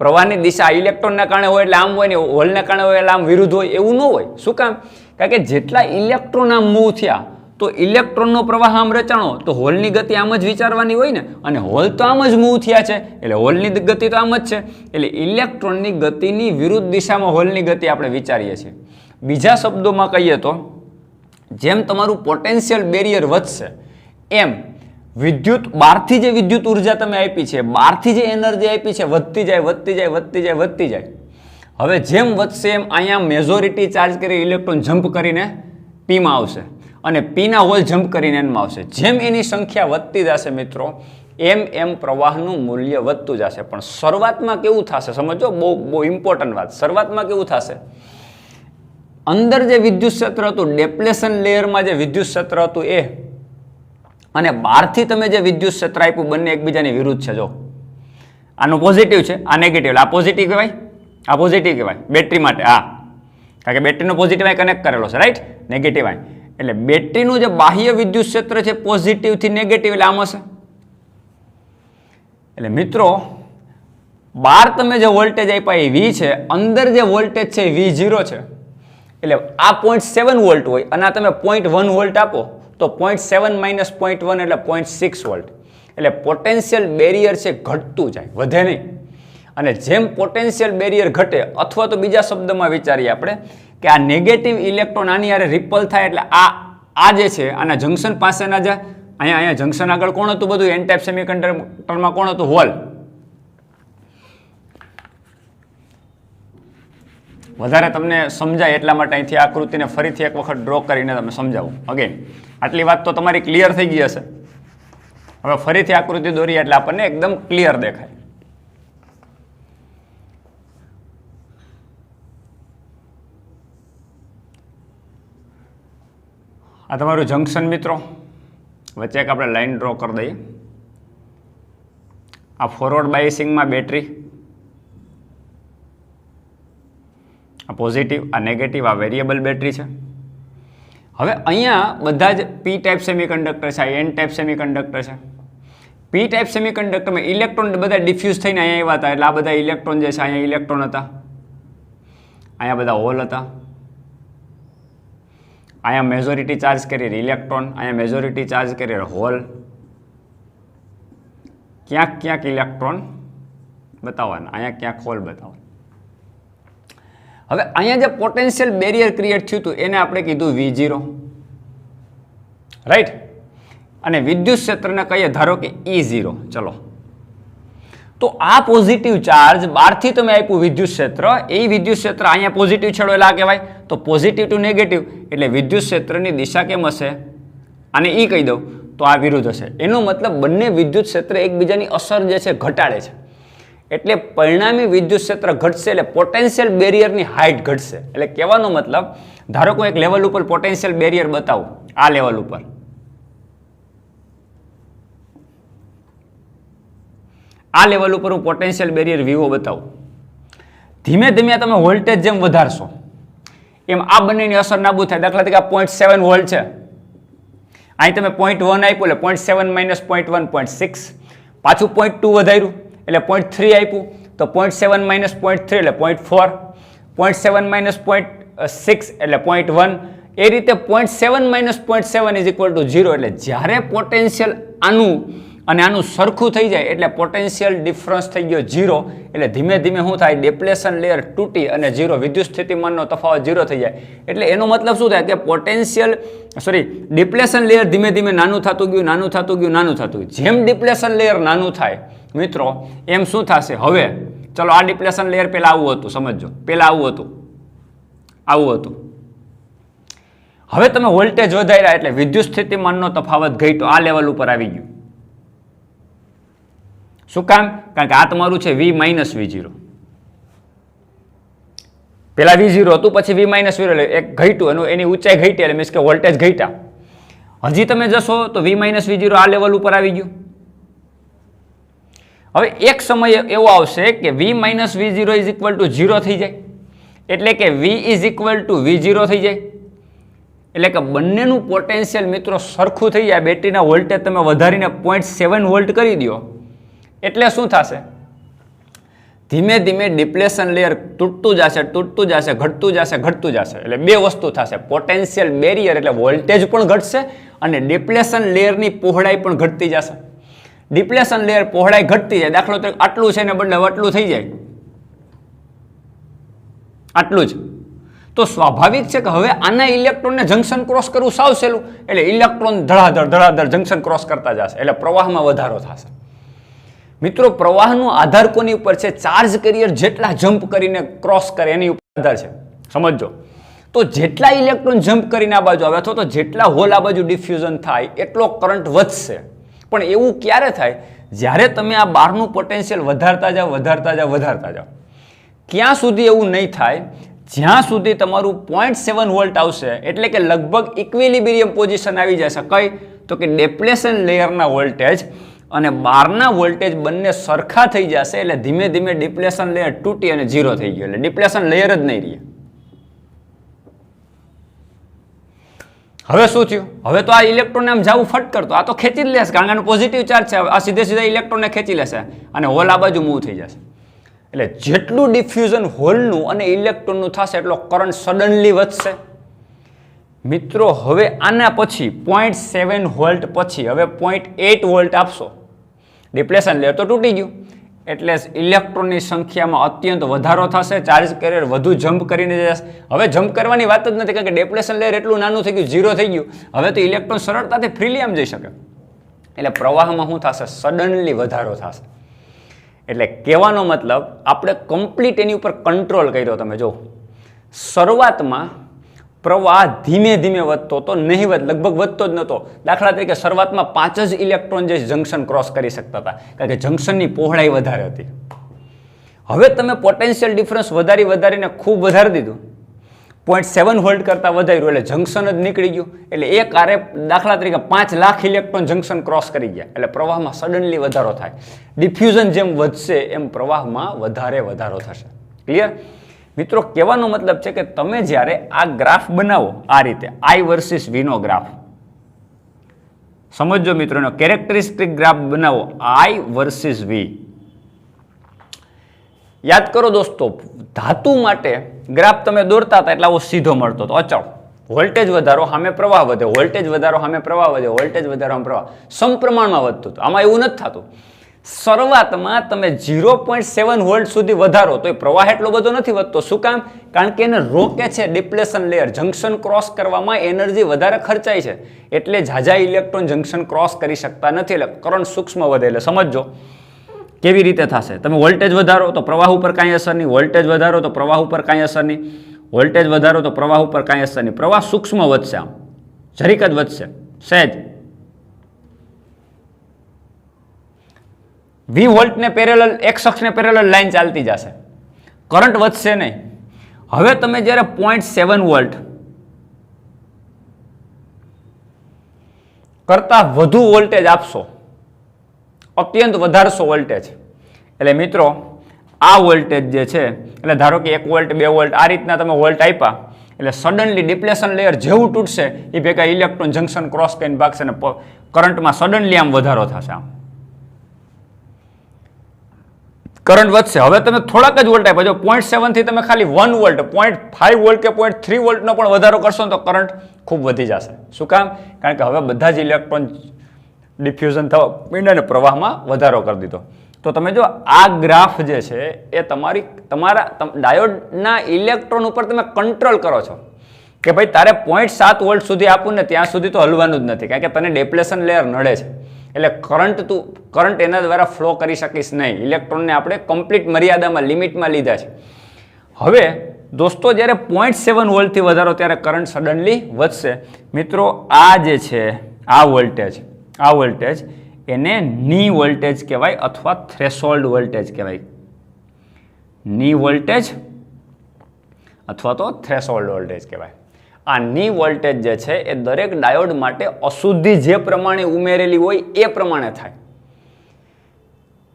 Speaker 1: પ્રવાહની દિશા ઇલેક્ટ્રોનને કારણે હોય એટલે આમ હોય ને હોલને કારણે હોય એટલે આમ વિરુદ્ધ હોય, એવું ન હોય. શું કામ? કારણ કે જેટલા ઇલેક્ટ્રોન આમ મૂવ થયા તો ઇલેક્ટ્રોનનો પ્રવાહ આમ રચાણો તો હોલની ગતિ આમ જ વિચારવાની હોય ને, અને હોલ તો આમ જ મૂવ થયા છે એટલે હોલની ગતિ તો આમ જ છે. એટલે ઇલેક્ટ્રોનની ગતિની વિરુદ્ધ દિશામાં હોલની ગતિ આપણે વિચારીએ છીએ. બીજા શબ્દોમાં કહીએ તો જેમ તમારું પોટેન્શિયલ બેરિયર વધશે એમ વિદ્યુત, બહારથી જે વિદ્યુત ઉર્જા તમે આપી છે, બહારથી જે એનર્જી આપી છે, વધતી જાય વધતી જાય વધતી જાય વધતી જાય. હવે જેમ વધશે એમ અહીંયા મેજોરિટી ચાર્જ કરી ઇલેક્ટ્રોન જમ્પ કરીને પીમાં આવશે અને પીના હોલ જમ્પ કરીને એનમાં આવશે. જેમ એની સંખ્યા વધતી જશે મિત્રો, એમ એમ પ્રવાહનું મૂલ્ય વધતું જશે. પણ શરૂઆતમાં કેવું થશે સમજો, બહુ ઇમ્પોર્ટન્ટ વાત. શરૂઆતમાં કેવું થશે? અંદર જે વિદ્યુત ક્ષેત્ર હતું, ડેપ્લેશન લેયરમાં જે વિદ્યુત ક્ષેત્ર હતું એ, અને બહારથી તમે જે વિદ્યુત ક્ષેત્ર આપ્યું, બંને એકબીજાની વિરુદ્ધ છે. જો આનું પોઝિટિવ છે, આ નેગેટિવ. આ પોઝિટિવ કહેવાય, આ પોઝિટિવ કહેવાય બેટરી માટે. હા, કારણ કે બેટરીનો પોઝિટિવ આય કનેક્ટ કરેલો છે, રાઈટ? નેગેટિવ આય. એટલે બેટરીનું જે બાહ્ય વિદ્યુત ક્ષેત્ર છે પોઝિટિવથી નેગેટિવ, એટલે આમ હશે. એટલે મિત્રો, બહાર તમે જે વોલ્ટેજ આપ્યા એ V છે, અંદર જે વોલ્ટેજ છે એ V0 છે. એટલે આ 0.7 વોલ્ટ હોય અને આ તમે 0.1 વોલ્ટ આપો તો 0.7 માઇનસ 0.1 એટલે 0.6 વોલ્ટ. એટલે પોટેન્શિયલ બેરિયર છે ઘટતું જાય, વધે નહીં. અને જેમ પોટેન્શિયલ બેરિયર ઘટે, અથવા તો બીજા શબ્દમાં વિચારીએ આપણે કે આ નેગેટિવ ઇલેક્ટ્રોન આની હારે રિપલ થાય, એટલે આ જે છે આના જંક્શન પાસેના જે અહીંયા જંક્શન આગળ કોણ હતું? બધું એન ટાઈપ સેમિકન્ડક્ટરમાં કોણ હતું? હોલ. વધારે તમને સમજાય એટલા માટે અહીંથી આકૃતિને ફરીથી એક વખત ડ્રો કરીને તમે સમજાવું. અગેન આટલી વાત તો તમારી ક્લિયર થઈ ગઈ હશે. હવે ફરીથી આકૃતિ દોરીએ એટલે આપણને એકદમ ક્લિયર દેખાય. આ તમારું જંક્શન મિત્રો, વચ્ચે એક આપણે લાઈન ડ્રો કરી દઈએ. આ ફોરવર્ડ બાયસિંગમાં બેટરી, આ પોઝિટિવ, આ નેગેટિવ, આ વેરિયેબલ બેટરી છે. હવે અહીંયા બધા જ પી ટાઈપ સેમિકન્ડક્ટર છે, આ એન ટાઈપ સેમિકન્ડક્ટર છે. પી ટાઈપ સેમિકન્ડક્ટરમાં ઇલેક્ટ્રોન બધા ડિફ્યુઝ થઈને અહીંયા આવ્યા હતા. એટલે આ બધા ઇલેક્ટ્રોન જે છે, અહીંયા ઇલેક્ટ્રોન હતા, અહીંયા બધા હોલ હતા. અહીંયા મેજોરિટી ચાર્જ કેરિયર ઇલેક્ટ્રોન, અહીંયા મેજોરિટી ચાર્જ કેરિયર હોલ. ક્યાંક ક્યાંક ઇલેક્ટ્રોન બતાવવાના, અહીંયા ક્યાંક હોલ બતાવવાના. હવે અહીંયા જે પોટેન્શિયલ બેરિયર ક્રિએટ થયું હતું એને આપણે કીધું V0, રાઈટ? અને વિદ્યુત ક્ષેત્રને કહીએ ધારો કે E0. ચલો, તો આ પોઝિટિવ ચાર્જ બહારથી તમે આપ્યું વિદ્યુત ક્ષેત્ર, એ વિદ્યુત ક્ષેત્ર અહીંયા પોઝિટિવ છેડો એટલે આ કહેવાય. તો પોઝિટિવ ટુ નેગેટિવ એટલે વિદ્યુત ક્ષેત્રની દિશા કેમ હશે? આને E કહી દઉં તો આ વિરુદ્ધ હશે. એનો મતલબ બંને વિદ્યુત ક્ષેત્ર એકબીજાની અસર જે છે ઘટાડે છે. એટલે પરિણામી વિદ્યુત ક્ષેત્ર ઘટશે એટલે પોટેન્શિયલ બેરિયરની હાઇટ ઘટશે. એટલે કહેવાનો મતલબ, ધારો કે એક લેવલ ઉપર પોટેન્શિયલ બેરિયર બતાવું, આ લેવલ ઉપર, આ લેવલ ઉપર હું પોટેન્શિયલ બેરિયર VO બતાવું. ધીમે ધીમે તમે વોલ્ટેજ જેમ વધારશો, એમ આ બંનેની અસર નાબૂદ થાય. દાખલા તરીકે આ 0.7 વોલ્ટ છે, અહીં તમે 0.1 આપ્યું એટલે 0.7 માઇનસ 0.1 0.6, પાછું 0.2 વધાર્યું એટલે 0.3 આપ્યું તો 0.7 માઇનસ 0.3 એટલે 0.4, 0.7 માઇનસ 0.6 એટલે 0.1, એ રીતે 0.7 માઇનસ 0.7 ઇઝ ઇક્વલ ટુ 0. એટલે જ્યારે પોટેન્શિયલ આનું અને આનું સરખું થઈ જાય એટલે પોટેન્શિયલ ડિફરન્સ થઈ ગયો 0. એટલે ધીમે ધીમે શું થાય, ડિપ્લેશન લેયર તૂટી અને 0 વિદ્યુત સ્થિતિમાનનો તફાવત 0 થઈ જાય. એટલે એનો મતલબ શું થાય કે ડિપ્લેશન લેયર ધીમે ધીમે નાનું થતું ગયું, નાનું થતું ગયું, નાનું થતું ગયું. જેમ ડિપ્લેશન લેયર નાનું થાય મિત્રો એમ શું થશે, હવે ચલો આ ડિપ્લેશન લેયર પહેલા આવું હતું, સમજો પહેલા આવું હતું. હવે તમે વોલ્ટેજ વધાર્યા એટલે વિદ્યુત સ્થિતિમાનનો તફાવત ઘટ્યો, આ લેવલ ઉપર આવી ગયું. શું કામ? કારણ કે આ તમારું છે V માઇનસ V0. પેલા V0 હતું, પછી V માઇનસ V0 એટલે એક ઘટ્યું, એની ઊંચાઈ ઘટી એટલે મીન્સ કે વોલ્ટેજ ઘટ્યા. હજી તમે જશો તો V માઇનસ V0 આ લેવલ ઉપર આવી ગયું. હવે એક સમય એવો આવશે કે V minus V0 is equal two 0 થઈ જાય, એટલે કે V is equal two V0 થઈ જાય. એટલે કે બંનેનું પોટેન્શિયલ મિત્રો સરખું થઈ જાય. બેટરીના વોલ્ટેજ તમે વધારીને 0.7 વોલ્ટ કરી દો એટલે શું થશે, ધીમે ધીમે ડિપ્લેશન લેયર તૂટતું જશે, ઘટતું જશે. એટલે બે વસ્તુ થશે, પોટેન્શિયલ બેરિયર એટલે વોલ્ટેજ પણ ઘટશે અને ડિપ્લેશન લેયરની પહોળાઈ પણ ઘટતી જશે. ડિપ્લેશન લેયર પહોળાઈ ઘટતી જાય, દાખલો તરીકે આટલું છે ને બદલે આટલું થઈ જાય, આટલું જ. તો સ્વાભાવિક છે કે હવે આના ઇલેક્ટ્રોનને જંક્શન ક્રોસ કરવું સાવ સહેલું. એટલે ઇલેક્ટ્રોન ધડાધડ જંક્શન ક્રોસ કરતા જશે એટલે પ્રવાહમાં વધારો થશે. મિત્રો પ્રવાહનો આધાર કોની ઉપર છે, ચાર્જ કેરિયર જેટલા જમ્પ કરીને ક્રોસ કરે એની ઉપર આધાર છે, સમજો. તો જેટલા ઇલેક્ટ્રોન જમ્પ કરીને આ બાજુ આવે અથવા તો જેટલા હોલ આ બાજુ ડિફ્યુઝન થાય એટલો કરંટ વધશે. પણ એવું ક્યારે થાય, જ્યારે તમે આ બહારનું પોટેન્શિયલ વધારતા જાઓ. ક્યાં સુધી એવું નહીં થાય, જ્યાં સુધી તમારું 0.7 વોલ્ટ આવશે, એટલે કે લગભગ ઇક્વિલિબ્રિયમ પોઝિશન આવી જશે. કઈ? તો કે ડિપ્લેશન લેયરના વોલ્ટેજ અને બહારના વોલ્ટેજ બંને સરખા થઈ જશે. એટલે ધીમે ધીમે ડિપ્લેશન લેયર તૂટી અને 0 થઈ ગયો, એટલે ડિપ્લેશન લેયર જ નહીં રહે. હવે શું થયું, હવે તો આ ઇલેક્ટ્રોનને આમ જવું ફટ કરતો, આ તો ખેંચી જ લેશે કારણ કે આનો પોઝિટિવ ચાર્જ છે. આ સીધે ઇલેક્ટ્રોનને ખેંચી લેશે અને હોલ આ બાજુ મૂવ થઈ જશે. એટલે જેટલું ડિફ્યુઝન હોલનું અને ઇલેક્ટ્રોનનું થશે એટલો કરંટ સડનલી વધશે. મિત્રો હવે આના પછી 0.7 વોલ્ટ પછી હવે 0.8 વોલ્ટ આપશો, ડિપ્લેશન લેયર તો તૂટી ગયું. એટલે ઇલેક્ટ્રોનની સંખ્યામાં અત્યંત વધારો થશે, ચાર્જ કેરિયર વધુ જમ્પ કરીને જશે. હવે જમ્પ કરવાની વાત જ નથી કારણ કે ડિપ્લેશન લેયર એટલું નાનું થઈ ગયું, 0 થઈ ગયું. હવે તો ઇલેક્ટ્રોન સરળતાથી ફ્રીલી આમ જઈ શકે. એટલે પ્રવાહમાં શું થશે, સડનલી વધારો થશે. એટલે કહેવાનો મતલબ આપણે કમ્પ્લીટ એની ઉપર કંટ્રોલ કર્યો. તમે જો શરૂઆતમાં પ્રવાહ ધીમે ધીમે વધતો તો નહીવત, લગભગ વધતો જ નહોતો. દાખલા તરીકે શરૂઆતમાં 5 જ ઇલેક્ટ્રોન જે જંક્શન ક્રોસ કરી શકતા હતા કારણ કે જંક્શનની પહોળાઈ વધારે હતી. હવે તમે પોટેન્શિયલ ડિફરન્સ વધારીને ખૂબ વધારી દીધું, 0.7 વોલ્ટ કરતાં વધાર્યું એટલે જંક્શન જ નીકળી ગયું. એટલે એક આરે દાખલા તરીકે 5 લાખ ઇલેક્ટ્રોન જંક્શન ક્રોસ કરી ગયા. એટલે પ્રવાહમાં સડનલી વધારો થાય. ડિફ્યુઝન જેમ વધશે એમ પ્રવાહમાં વધારો થશે. ક્લિયર? મિત્રો કહેવાનો મતલબ છે કે તમે જ્યારે આ ગ્રાફ બનાવો આ રીતે I વર્સિસ V નો ગ્રાફ, સમજો મિત્રોનો કેરેક્ટરિસ્ટિક ગ્રાફ બનાવો I વર્સિસ V. યાદ કરો દોસ્તો, ધાતુ માટે ગ્રાફ તમે દોરતા હતા એટલે આવો સીધો મળતો હતો, અચળ. વોલ્ટેજ વધારો સામે પ્રવાહ વધે, વોલ્ટેજ વધારો સામે પ્રવાહ વધે, વોલ્ટેજ વધારો સામે પ્રવાહ સમપ્રમાણમાં વધતું હતું. આમાં એવું નથી થતું. શરૂઆતમાં તમે 0.7 વોલ્ટ સુધી વધારો તો એ પ્રવાહ એટલો બધો નથી વધતો. શું કામ? કારણ કે એને રોકે છે ડિપ્લેશન લેયર. જંક્શન ક્રોસ કરવામાં એનર્જી વધારે ખર્ચાય છે એટલે ઝાઝા ઇલેક્ટ્રોન જંક્શન ક્રોસ કરી શકતા નથી. એટલે કરંટ સૂક્ષ્મ વધે. એટલે સમજો કેવી રીતે થશે. તમે વોલ્ટેજ વધારો તો પ્રવાહ ઉપર કાંઈ અસર નહીં, વોલ્ટેજ વધારો તો પ્રવાહ ઉપર કાંઈ અસર નહીં, વોલ્ટેજ વધારો તો પ્રવાહ ઉપર કાંઈ અસર નહીં. પ્રવાહ સૂક્ષ્મ વધશે, આમ જરીક જ વધશે, સહેજ. V વોલ્ટને પેરેલલ, એક શખ્સને પેરેલલ લાઈન ચાલતી જશે, કરંટ વધશે નહીં. હવે તમે જ્યારે 0.7 વોલ્ટ કરતા વધુ વોલ્ટેજ આપશો, અત્યંત વધારશો વોલ્ટેજ, એટલે મિત્રો આ વોલ્ટેજ જે છે એટલે ધારો કે 1 વોલ્ટ 2 વોલ્ટ આ રીતના તમે વોલ્ટ આપ્યા એટલે સડનલી ડિપ્લેશન લેયર જેવું તૂટશે એ ભેગા ઇલેક્ટ્રોન જંક્શન ક્રોસ કરીને ભાગશે અને કરંટમાં સડનલી આમ વધારો થશે. આમ કરંટ વધશે. હવે તમે થોડાક જ વોલ્ટ આપ્યા, જો 0.7 થી તમે ખાલી 1 વોલ્ટ 0.5 વોલ્ટ કે 0.3 વોલ્ટનો પણ વધારો કરશો ને તો કરંટ ખૂબ વધી જશે. શું કામ? કારણ કે હવે બધા જ ઇલેક્ટ્રોન ડિફ્યુઝન થવા માંડ્યા અને પ્રવાહમાં વધારો કરી દીધો. તો તમે જો આ ગ્રાફ જે છે એ તમારા ડાયોડના ઇલેક્ટ્રોન ઉપર તમે કંટ્રોલ કરો છો કે ભાઈ તારે 0.7 વોલ્ટ સુધી આપવું ને ત્યાં સુધી તો હલવાનું જ નથી, કારણ કે તને ડિપ્લેશન લેયર નડે છે. એટલે કરંટ એના દ્વારા ફ્લો કરી શકીશ નહીં. ઇલેક્ટ્રોનને આપણે કમ્પ્લીટ મર્યાદામાં લિમિટમાં લીધા છે. હવે દોસ્તો જ્યારે 0.7 વોલ્ટથી વધારો ત્યારે કરંટ સડનલી વધશે. મિત્રો આ જે છે આ વોલ્ટેજ એને ની વોલ્ટેજ કહેવાય અથવા થ્રેશોલ્ડ વોલ્ટેજ કહેવાય. ની વોલ્ટેજ અથવા તો થ્રેશોલ્ડ વોલ્ટેજ કહેવાય. આ ની વોલ્ટેજ જે છે એ દરેક ડાયોડ માટે અશુદ્ધિ જે પ્રમાણે ઉમેરેલી હોય એ પ્રમાણે થાય.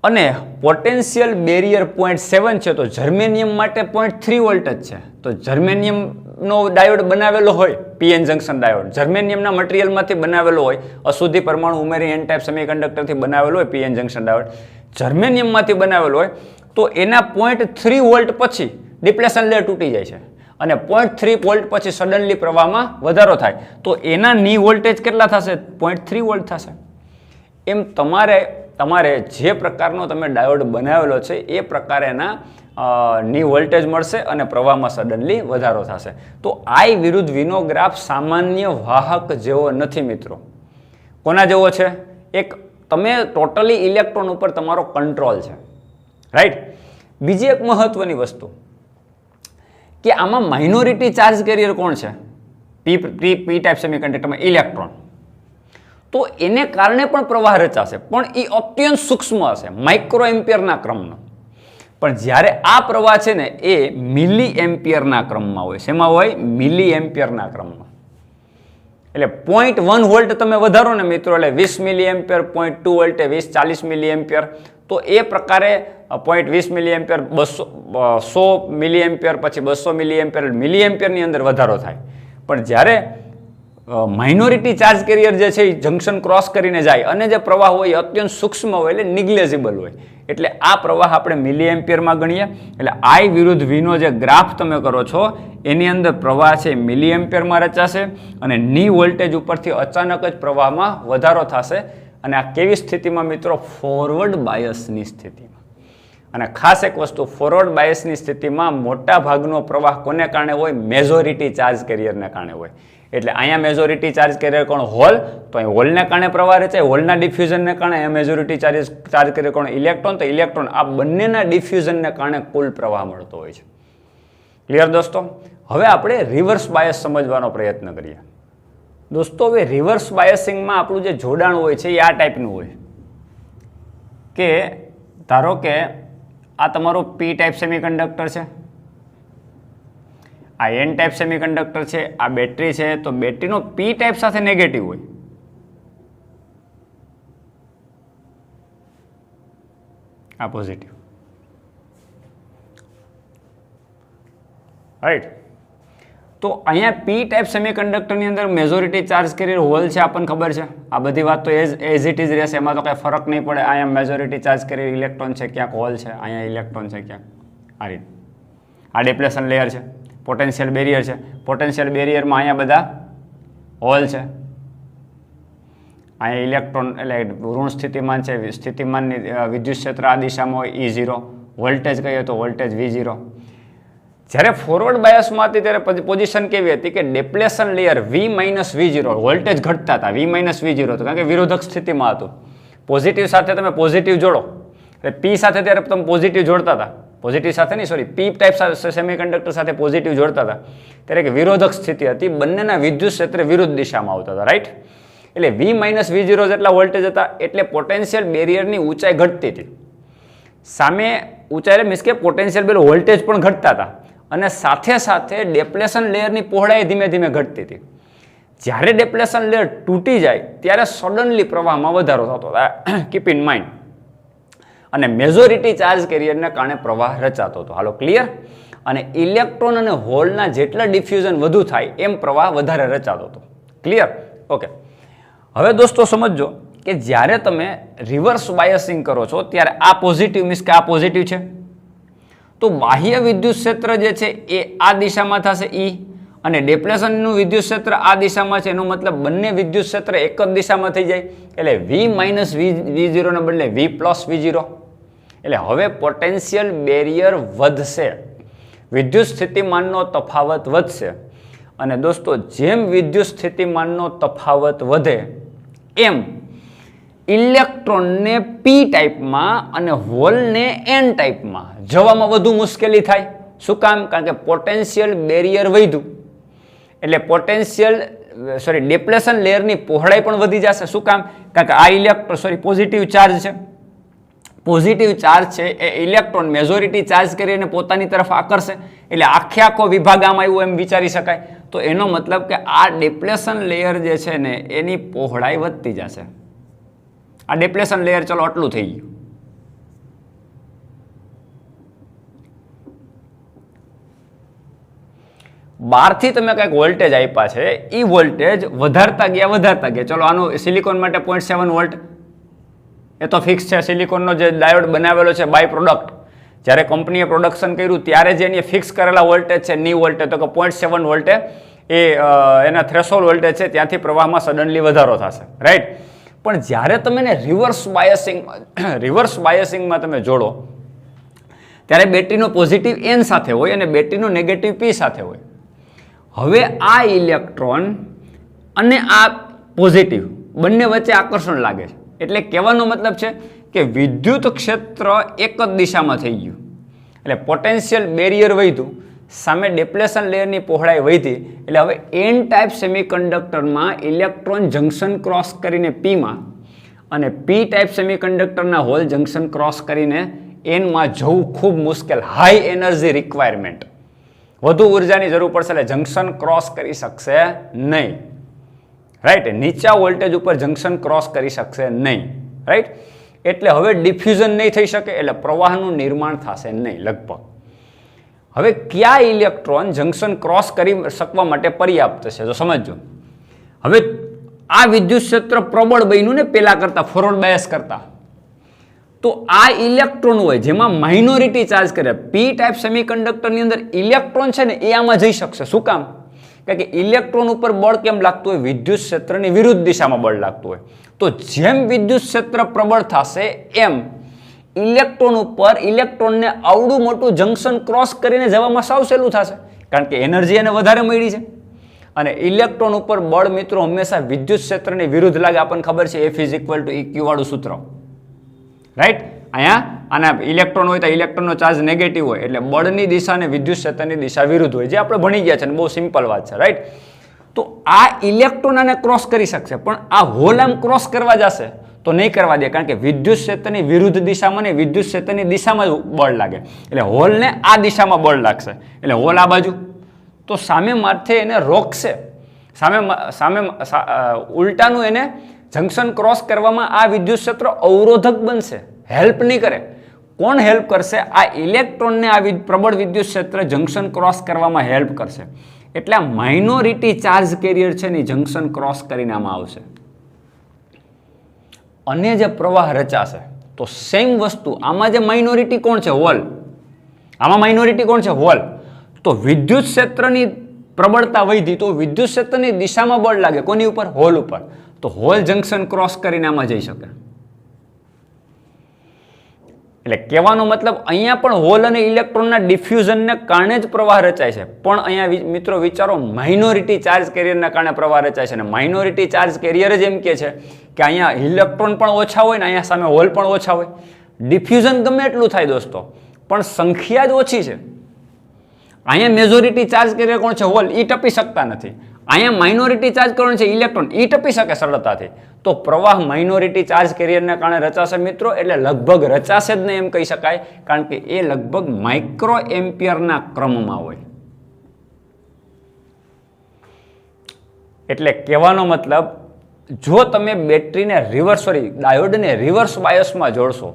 Speaker 1: અને પોટેન્શિયલ બેરિયર 0.7 છે તો જર્મેનિયમ માટે 0.3 વોલ્ટ જ છે. તો જર્મેનિયમનો ડાયોડ બનાવેલો હોય, પીએન જંક્શન ડાયોડ જર્મેનિયમના મટીરિયલમાંથી બનાવેલો હોય, અશુદ્ધિ પરમાણુ ઉમેરી એન ટાઈપ સેમિકન્ડક્ટરથી બનાવેલો હોય પીએન જંક્શન ડાયોડ જર્મેનિયમમાંથી બનાવેલો હોય તો એના 0.3 વોલ્ટ પછી ડિપ્લેશન લેયર તૂટી જાય છે અને 0.3 વોલ્ટ પછી સડનલી પ્રવાહમાં વધારો થાય તો એના ની વોલ્ટેજ કેટલા થશે? 0.3 વોલ્ટ થશે. એમ તમારે જે પ્રકારનો તમે ડાયોડ બનાવેલો છે એ પ્રકારેના ની વોલ્ટેજ મળશે અને પ્રવાહમાં સડનલી વધારો થશે. તો આઈ વિરુદ્ધ વીનો ગ્રાફ સામાન્ય વાહક જેવો નથી મિત્રો. કોના જેવો છે? એક તમે ટોટલી ઇલેક્ટ્રોન ઉપર તમારો કંટ્રોલ છે, રાઈટ. બીજી એક મહત્વની વસ્તુ કે આમાં માઇનોરિટી ચાર્જ કેરિયર કોણ છે? પી ટાઈપ સેમિકન્ડક્ટરમાં ઇલેક્ટ્રોન. તો એને કારણે પણ પ્રવાહ રચાશે, પણ એ અત્યંત સૂક્ષ્મ હશે, માઇક્રો એમ્પિયરના ક્રમનો. પણ જ્યારે આ પ્રવાહ છે ને એ મિલી એમ્પિયરના ક્રમમાં હોય. શેમાં હોય? મિલી એમ્પિયરના ક્રમમાં. એટલે 0.1 વોલ્ટ તમે વધારો ને મિત્રો એટલે 20 મિલી એમ્પિયર, 0.2 વોલ્ટે 20-40 મિલી એમ્પિયર. તો એ પ્રકારે 0.20 મિલી એમ્પિયર, 100 મિલી એમ્પિયર, પછી 200 મિલી એમ્પિયર, મિલી એમ્પિયરની અંદર વધારો થાય. પણ જ્યારે માઇનોરિટી ચાર્જ કેરિયર જે છે એ જંક્શન ક્રોસ કરીને જાય અને જે પ્રવાહ હોય એ અત્યંત સૂક્ષ્મ હોય એટલે નિગ્લેજેબલ હોય. એટલે આ પ્રવાહ આપણે મિલી એમ્પિયરમાં ગણીએ. એટલે આઈ વિરુદ્ધ વીનો જે ગ્રાફ તમે કરો છો એની અંદર પ્રવાહ છે મિલી એમ્પિયરમાં રચાશે અને ની વોલ્ટેજ ઉપરથી અચાનક જ પ્રવાહમાં વધારો થશે. અને આ કેવી સ્થિતિમાં મિત્રો? ફોરવર્ડ બાયસની સ્થિતિમાં. અને ખાસ એક વસ્તુ, ફોરવર્ડ બાયસની સ્થિતિમાં મોટા ભાગનો પ્રવાહ કોને કારણે હોય? મેજોરિટી ચાર્જ કેરિયરને કારણે હોય. એટલે અહીંયા મેજોરિટી ચાર્જ કેરિયર કોણ? હોલ. તો અહીં હોલને કારણે પ્રવાહ રચાય, હોલના ડિફ્યુઝનને કારણે અહીંયા મેજોરિટી ચાર્જ કેરિયર કોણ? ઇલેક્ટ્રોન. તો ઇલેક્ટ્રોન. આ બંનેના ડિફ્યુઝનને કારણે કુલ પ્રવાહ મળતો હોય છે. ક્લિયર દોસ્તો? હવે આપણે રિવર્સ બાયસ સમજવાનો પ્રયત્ન કરીએ. દોસ્તો હવે રિવર્સ બાયસિંગમાં આપણું જે જોડાણ હોય છે એ આ ટાઈપનું હોય કે ધારો કે આ તમારો પી ટાઈપ સેમિકન્ડક્ટર છે, આ એન ટાઈપ સેમિકન્ડક્ટર છે, આ બેટરી છે. તો બેટરીનો પી ટાઈપ સાથે નેગેટિવ હોય, આ પોઝિટિવ, રાઈટ. તો અહીંયા પી ટાઈપ સેમિકન્ડક્ટરની અંદર મેજોરિટી ચાર્જ કેરિયર હોલ છે, આપણને ખબર છે. આ બધી વાત તો એઝ ઇટ ઇઝ રહેશે, એમાં તો કાંઈ ફરક નહીં પડે. અહીંયા મેજોરિટી ચાર્જ કેરિયર ઇલેક્ટ્રોન છે, ક્યાંક હોલ છે, અહીંયા ઇલેક્ટ્રોન છે, ક્યાંક આ રીતે. આ ડિપ્લેશન લેયર છે, પોટેન્શિયલ બેરિયર છે. પોટેન્શિયલ બેરિયરમાં અહીંયા બધા હોલ છે, અહીંયા ઇલેક્ટ્રોન એટલે ઋણ સ્થિતિમાન છે. સ્થિતિમાનની વિદ્યુત ક્ષેત્ર આ દિશામાં હોય E0. વોલ્ટેજ કહીએ તો વોલ્ટેજ V0. જ્યારે ફોરવર્ડ બાયસમાં હતી ત્યારે પોઝિશન કેવી હતી કે ડિપ્લેશન લેયર V-V0, વોલ્ટેજ ઘટતા હતા, V-V0 હતું, કારણ કે વિરોધક સ્થિતિમાં હતું. પોઝિટિવ સાથે તમે પોઝિટિવ જોડો એટલે પી સાથે ત્યારે તમે પોઝિટિવ જોડતા હતા, પોઝિટિવ સાથે નહીં સોરી પી ટાઈપ સેમિકન્ડક્ટર સાથે પોઝિટિવ જોડતા હતા ત્યારે કે વિરોધક સ્થિતિ હતી, બંનેના વિદ્યુત ક્ષેત્ર વિરુદ્ધ દિશામાં આવતા હતા, રાઈટ. એટલે V-V0 જેટલા વોલ્ટેજ હતા એટલે પોટેન્શિયલ બેરિયરની ઊંચાઈ ઘટતી હતી. સામે ઊંચાઈ મીન્સ કે પોટેન્શિયલ બેરિયર વોલ્ટેજ પણ ઘટતા હતા અને સાથે સાથે ડેપ્લેશન લેયરની પહોળાઈ ધીમે ધીમે ઘટતી હતી. જ્યારે ડેપ્લેશન લેયર તૂટી જાય ત્યારે સડનલી પ્રવાહમાં વધારો થતો હતો, કીપ ઇન માઇન્ડ. અને મેજોરિટી ચાર્જ કેરિયરને કારણે પ્રવાહ રચાતો હતો. હાલો ક્લિયર? અને ઇલેક્ટ્રોન અને હોલના જેટલા ડિફ્યુઝન વધુ થાય એમ પ્રવાહ વધારે રચાતો હતો. ક્લિયર? ઓકે. હવે દોસ્તો સમજો કે જ્યારે તમે રિવર્સ બાયસિંગ કરો છો ત્યારે આ પોઝિટિવ મીન્સ કે આ પોઝિટિવ છે, તો બાહ્ય વિદ્યુત ક્ષેત્ર જે છે એ આ દિશામાં થશે E, અને ડિપ્લેશનનું વિદ્યુત ક્ષેત્ર આ દિશામાં છે. એનો મતલબ બંને વિદ્યુત ક્ષેત્ર એક જ દિશામાં થઈ જાય, એટલે V માઇનસ V0 ને બદલે V પ્લસ V0. એટલે હવે પોટેન્શિયલ બેરિયર વધશે, વિદ્યુત સ્થિતિમાનનો તફાવત વધશે. અને દોસ્તો જેમ વિદ્યુત સ્થિતિમાનનો તફાવત વધે એમ ઇલેક્ટ્રોનને P ટાઈપમાં અને હોલને N ટાઈપમાં જવામાં વધુ મુશ્કેલી થાય. શું કામ? કારણ કે પોટેન્શિયલ બેરિયર વધ્યું એટલે ડિપ્લેશન લેયરની પહોળાઈ પણ વધી જશે. શું કામ? કારણ કે આ પોઝિટિવ ચાર્જ છે. પોઝિટિવ ચાર્જ છે એ ઇલેક્ટ્રોન મેજોરિટી ચાર્જ કરીને પોતાની તરફ આકર્ષે, એટલે આખો વિભાગ આમ આવ્યો એમ વિચારી શકાય. તો એનો મતલબ કે આ ડિપ્લેશન લેયર જે છે ને એની પહોળાઈ વધતી જશે. આ ડિપ્લેશન લેયર ચલો આટલું થઈ ગયું. બહારથી તમે કંઈક વોલ્ટેજ આપ્યા છે, એ વોલ્ટેજ વધારતા ગયા. ચલો આનું સિલિકોન માટે 0.7 વોલ્ટ એ તો ફિક્સ છે. સિલિકોનનો જે ડાયોડ બનાવેલો છે બાય પ્રોડક્ટ, જ્યારે કંપનીએ પ્રોડક્શન કર્યું ત્યારે જે એની ફિક્સ કરેલા વોલ્ટેજ છે ની વોલ્ટેજ, તો કે 0.7 વોલ્ટે એ એના થ્રેશોલ્ડ વોલ્ટેજ છે ત્યાંથી પ્રવાહમાં સડનલી વધારો થશે. રાઈટ? પણ જ્યારે તમે એને રિવર્સ બાયસિંગમાં તમે જોડો ત્યારે બેટરીનો પોઝિટિવ N સાથે હોય અને બેટરીનો નેગેટિવ P સાથે હોય. હવે આ ઇલેક્ટ્રોન અને આ પોઝિટિવ બંને વચ્ચે આકર્ષણ લાગે છે. એટલે કહેવાનો મતલબ છે કે વિદ્યુત ક્ષેત્ર એક જ દિશામાં થઈ ગયું, એટલે પોટેન્શિયલ બેરિયર વધ્યું, સામે ડિપ્લેશન લેયરની પહોળાઈ વધી. એટલે હવે N ટાઈપ સેમિકન્ડક્ટરમાં ઇલેક્ટ્રોન જંકશન ક્રોસ કરીને Pમાં અને P ટાઈપ સેમિકન્ડક્ટરના હોલ જંકશન ક્રોસ કરીને Nમાં જવું ખૂબ મુશ્કેલ, હાઈ એનર્જી રિક્વાયરમેન્ટ, વધુ ઉર્જાની જરૂર પડશે, એટલે જંકશન ક્રોસ કરી શકશે નહીં. રાઈટ? નીચા વોલ્ટેજ ઉપર જંકશન ક્રોસ કરી શકશે નહીં. રાઈટ? એટલે હવે ડિફ્યુઝન નહીં થઈ શકે, એટલે પ્રવાહનું નિર્માણ થશે નહીં લગભગ. હવે કયા ઇલેક્ટ્રોન જંકશન ક્રોસ કરી શકવા માટે પર્યાપ્ત છે તો સમજો. હવે આ વિદ્યુત ક્ષેત્ર પ્રબળ બન્યું ને પેલા કરતા, ફોરવર્ડ બાયસ કરતા, તો આ ઇલેક્ટ્રોન હોય જેમાં માઇનોરિટી ચાર્જ કરે, P ટાઈપ સેમિકન્ડક્ટરની અંદર ઇલેક્ટ્રોન છે ને એ આમાં જઈ શકશે. શું કામ? કારણ કે ઇલેક્ટ્રોન ઉપર બળ કેમ લાગતું હોય? વિદ્યુત ક્ષેત્રની વિરુદ્ધ દિશામાં બળ લાગતું હોય. તો જેમ વિદ્યુત ક્ષેત્ર પ્રબળ થશે એમ ઇલેક્ટ્રોન ઉપર ઇલેક્ટ્રોનને આવડું મોટું જંકશન ક્રોસ કરીને જવામાં સાવ સહેલું થશે, કારણ કે એનર્જી એને વધારે મળી છે. અને ઇલેક્ટ્રોન ઉપર બળ મિત્રો હંમેશા વિદ્યુત ક્ષેત્રની વિરુદ્ધ લાગે. આપણને ખબર છે F = EQ વાળું સૂત્ર. રાઈટ? અહીંયા આના ઇલેક્ટ્રોન હોય તો ઇલેક્ટ્રોનનો ચાર્જ નેગેટિવ હોય, એટલે બળની દિશા અને વિદ્યુત ક્ષેત્રની દિશા વિરુદ્ધ હોય, જે આપણે ભણી ગયા છે અને બહુ સિમ્પલ વાત છે. રાઈટ? તો આ ઇલેક્ટ્રોન આને ક્રોસ કરી શકશે, પણ આ હોલ આમ ક્રોસ કરવા જશે તો નહીં કરવા દે, કારણ કે વિદ્યુત ક્ષેત્રની વિરુદ્ધ દિશામાં ને વિદ્યુત ક્ષેત્રની દિશામાં બળ લાગે, એટલે હોલને આ દિશામાં બળ લાગશે, એટલે હોલ આ બાજુ, તો સામે માથે એને રોકશે, ઉલટાનું એને જંકશન ક્રોસ કરવામાં આ વિદ્યુત ક્ષેત્ર અવરોધક બનશે, હેલ્પ નહીં કરે. કોણ હેલ્પ કરશે? આ ઇલેક્ટ્રોનને આ પ્રબળ વિદ્યુત ક્ષેત્ર જંકશન ક્રોસ કરવામાં હેલ્પ કરશે. એટલે આ માઇનોરિટી ચાર્જ કેરિયર છે ને જંકશન ક્રોસ કરીને આમાં આવશે, અને જે પ્રવાહ રચાશે તો સેમ વસ્તુ આમાં જે માઇનોરિટી કોણ છે? હોલ. આમાં માઇનોરિટી કોણ છે? હોલ. તો વિદ્યુત ક્ષેત્રની પ્રબળતા વધી તો વિદ્યુત ક્ષેત્રની દિશામાં બળ લાગે, કોની ઉપર? હોલ ઉપર. તો હોલ જંકશન ક્રોસ કરીને આમાં જઈ શકે. એટલે કહેવાનો મતલબ અહીંયા પણ હોલ અને ઇલેક્ટ્રોનના ડિફ્યુઝનને કારણે જ પ્રવાહ રચાય છે, પણ અહીંયા મિત્રો વિચારો માઇનોરિટી ચાર્જ કેરિયરના કારણે પ્રવાહ રચાય છે, અને માઇનોરિટી ચાર્જ કેરિયર જ એમ કે છે કે અહીંયા ઇલેક્ટ્રોન પણ ઓછા હોય ને અહીંયા સામે હોલ પણ ઓછા હોય. ડિફ્યુઝન ગમે એટલું થાય દોસ્તો, પણ સંખ્યા જ ઓછી છે. અહીંયા મેજોરિટી ચાર્જ કેરિયર કોણ છે? હોલ. એ ટપી શકતા નથી. અહીંયા માઇનોરિટી ચાર્જ કોણ છે? ઇલેક્ટ્રોન. એ ટપી શકે સરળતાથી. તો પ્રવાહ માઇનોરિટી ચાર્જ કેરિયરને કારણે રચાશે મિત્રો, એટલે લગભગ રચાશે જ નહીં એમ કહી શકાય, કારણ કે એ લગભગ માઇક્રો એમ્પિયરના ક્રમમાં હોય. એટલે કહેવાનો મતલબ, જો તમે બેટરીને ડાયોડને રિવર્સ બાયસમાં જોડશો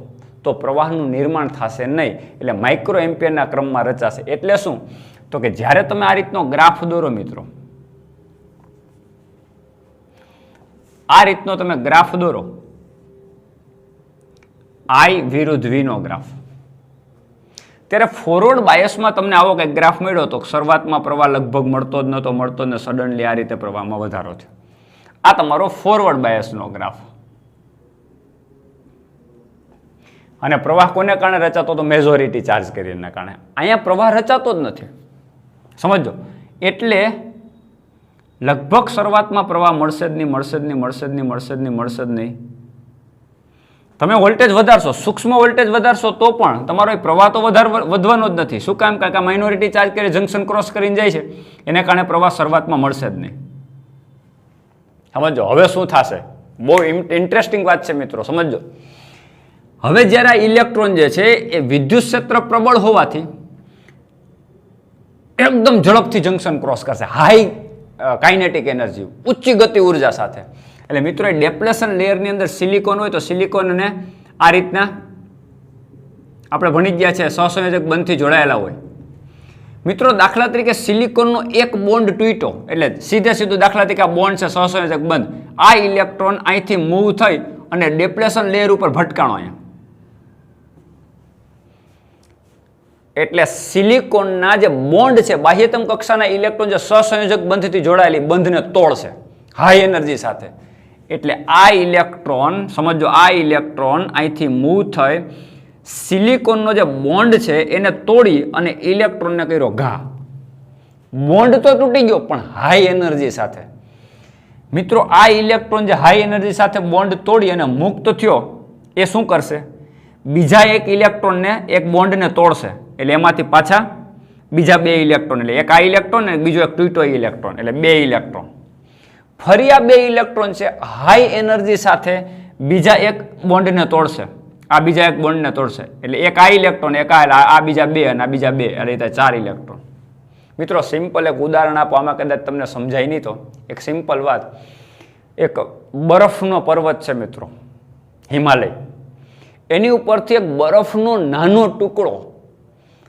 Speaker 1: તો પ્રવાહનું નિર્માણ થશે નહીં, એટલે માઇક્રો એમ્પિયરના ક્રમમાં રચાશે. એટલે શું? તો કે જ્યારે તમે આ રીતનો ગ્રાફ દોરો મિત્રો, આ રીતનો તમે ગ્રાફ દોરો, I વિરુદ્ધ V નો ગ્રાફ, ત્યારે ફોરવર્ડ બાયસમાં તમને આવો કંઈક ગ્રાફ મળ્યો તો શરૂઆતમાં પ્રવાહ લગભગ મળતો જ નહોતો ને સડનલી આ રીતે પ્રવાહમાં વધારો થયો. આ તમારો ફોરવર્ડ બાયસનો ગ્રાફ. અને પ્રવાહ કોને કારણે રચાતો? તો મેજોરિટી ચાર્જ કરીને કારણે. અહીંયા પ્રવાહ રચાતો જ નથી, સમજો. એટલે લગભગ શરૂઆતમાં પ્રવાહ મળશે જ નહીં. તમે વોલ્ટેજ વધારશો, સૂક્ષ્મ વોલ્ટેજ વધારશો તો પણ તમારો પ્રવાહ તો વધવાનો જ નથી. શું કામ? કારણ કે માઇનોરિટી ચાર્જ કરી જંકશન ક્રોસ કરીને જાય છે, એને કારણે પ્રવાહ શરૂઆતમાં મળશે જ નહીં. સમજો હવે શું થશે? બહુ ઇન્ટરેસ્ટિંગ વાત છે મિત્રો, સમજો. હવે જ્યારે આ ઇલેક્ટ્રોન જે છે એ વિદ્યુત ક્ષેત્ર પ્રબળ હોવાથી એકદમ ઝડપથી જંકશન ક્રોસ કરશે, હાઈ કાઇનેટિક એનર્જી, ઉચ્ચ ગતિ ઉર્જા સાથે. એટલે મિત્રો, એ ડેપ્લેશન લેયરની અંદર સિલિકોન હોય તો સિલિકોનને આ રીતના આપણે ભણી ગયા છે સહસંયોજક બંધથી જોડાયેલા હોય. મિત્રો, દાખલા તરીકે સિલિકોનનો એક બોન્ડ તૂટ્યો, એટલે સીધું દાખલા તરીકે આ બોન્ડ છે સહસંયોજક બંધ, આ ઇલેક્ટ્રોન અહીંથી મૂવ થઈ અને ડેપ્લેશન લેયર ઉપર ભટકાણો અહીંયા. એટલે સિલિકોનના જે બોન્ડ છે, બાહ્યતમ કક્ષાના ઇલેક્ટ્રોન જે સહસંયોજક બંધથી જોડાયેલી બંધને તોડશે હાઈ એનર્જી સાથે. એટલે આ ઇલેક્ટ્રોન, સમજો, આ ઇલેક્ટ્રોન અહીંથી મૂવ થઈ સિલિકોનનો જે બોન્ડ છે એને તોડી અને ઇલેક્ટ્રોનને કર્યો ઘા. બોન્ડ તો તૂટી ગયો પણ હાઈ એનર્જી સાથે. મિત્રો, આ ઇલેક્ટ્રોન જે હાઈ એનર્જી સાથે બોન્ડ તોડી અને મુક્ત થયો, એ શું કરશે? બીજા એક ઇલેક્ટ્રોનને, એક બોન્ડને તોડશે. એટલે એમાંથી પાછા બીજા બે ઇલેક્ટ્રોન, એટલે એક આ ઇલેક્ટ્રોન અને બીજો એક તૂટ્યો ઇલેક્ટ્રોન, એટલે બે ઇલેક્ટ્રોન. ફરી આ બે ઇલેક્ટ્રોન છે હાઈ એનર્જી સાથે બીજા એક બોન્ડને તોડશે, આ બીજા એક બોન્ડને તોડશે. એટલે એક આ ઇલેક્ટ્રોન, એક આ બીજા બે અને આ બીજા બે, આ રીતે 4 ઇલેક્ટ્રોન. મિત્રો, સિમ્પલ એક ઉદાહરણ આપો, આમાં કદાચ તમને સમજાય નહીં તો એક સિમ્પલ વાત. એક બરફનો પર્વત છે મિત્રો, હિમાલય. એની ઉપરથી એક બરફનો નાનો ટુકડો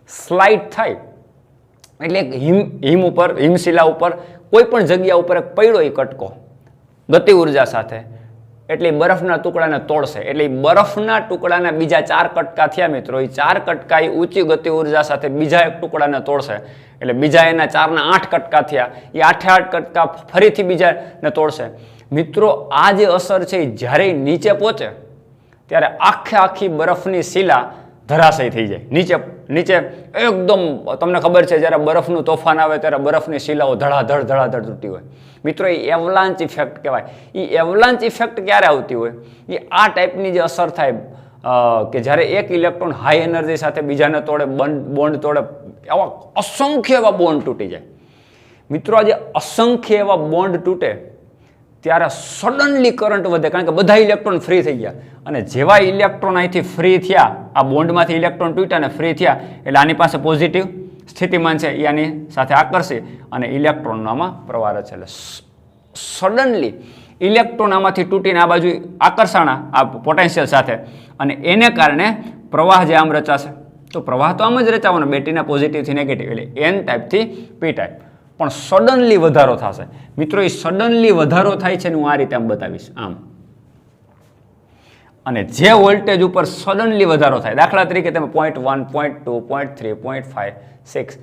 Speaker 1: સ્લાઇડ થાય, એટલે એક હિમ ઉપર, હિમશિલા ઉપર, કોઈ પણ જગ્યા ઉપર એક પડ્યો એ કટકો ગતિ ઉર્જા સાથે, એટલે બરફના ટુકડાને તોડશે. એટલે બરફના ટુકડાના બીજા 4 કટકા થયા મિત્રો. એ 4 કટકા એ ઊંચી ગતિ ઉર્જા સાથે બીજા એક ટુકડાને તોડશે. એટલે બીજા એના 4 ના 8 કટકા થયા. એ 8 કટકા ફરીથી બીજાને તોડશે. મિત્રો, આ જે અસર છે એ જ્યારે નીચે પહોંચે ત્યારે આખી બરફની શિલા ધરાશય થઈ જાય. નીચે એકદમ, તમને ખબર છે જ્યારે બરફનું તોફાન આવે ત્યારે બરફની શિલાઓ ધડાધડ તૂટી હોય. મિત્રો, એ એવલાન્ચ ઇફેક્ટ કહેવાય. એ એવલાન્ચ ઇફેક્ટ ક્યારે આવતી હોય? એ આ ટાઈપની જે અસર થાય કે જ્યારે એક ઇલેક્ટ્રોન હાઈ એનર્જી સાથે બીજાને તોડે, બોન્ડ તોડે, આવા અસંખ્ય એવા બોન્ડ તૂટી જાય. મિત્રો, આ જે અસંખ્ય એવા બોન્ડ તૂટે ત્યારે સડનલી કરંટ વધે, કારણ કે બધા ઇલેક્ટ્રોન ફ્રી થઈ ગયા. અને જેવા ઇલેક્ટ્રોન અહીંથી ફ્રી થયા, આ બોન્ડમાંથી ઇલેક્ટ્રોન તૂટ્યા અને ફ્રી થયા, એટલે આની પાસે પોઝિટિવ સ્થિતિમાન છે, એ આની સાથે આકર્ષી અને ઇલેક્ટ્રોનનો આમાં પ્રવાહ રચે. એટલે સડનલી ઇલેક્ટ્રોન આમાંથી તૂટીને આ બાજુ આકર્ષાણા આ પોટેન્શિયલ સાથે, અને એને કારણે પ્રવાહ જે આમ રચાશે. તો પ્રવાહ તો આમ જ રચાવાનો, બેટરીના પોઝિટિવથી નેગેટિવ, એટલે એન ટાઈપથી પી ટાઈપ. પણ સડનલી વધારો થશે મિત્રો. એ સડનલી વધારો થાય છે ને હું આ રીતે આમ બતાવીશ, આમ. અને જે વોલ્ટેજ ઉપર સડનલી વધારો થાય, દાખલા તરીકે તમે 0.1, 0.2, 0.3, 0.5, 6,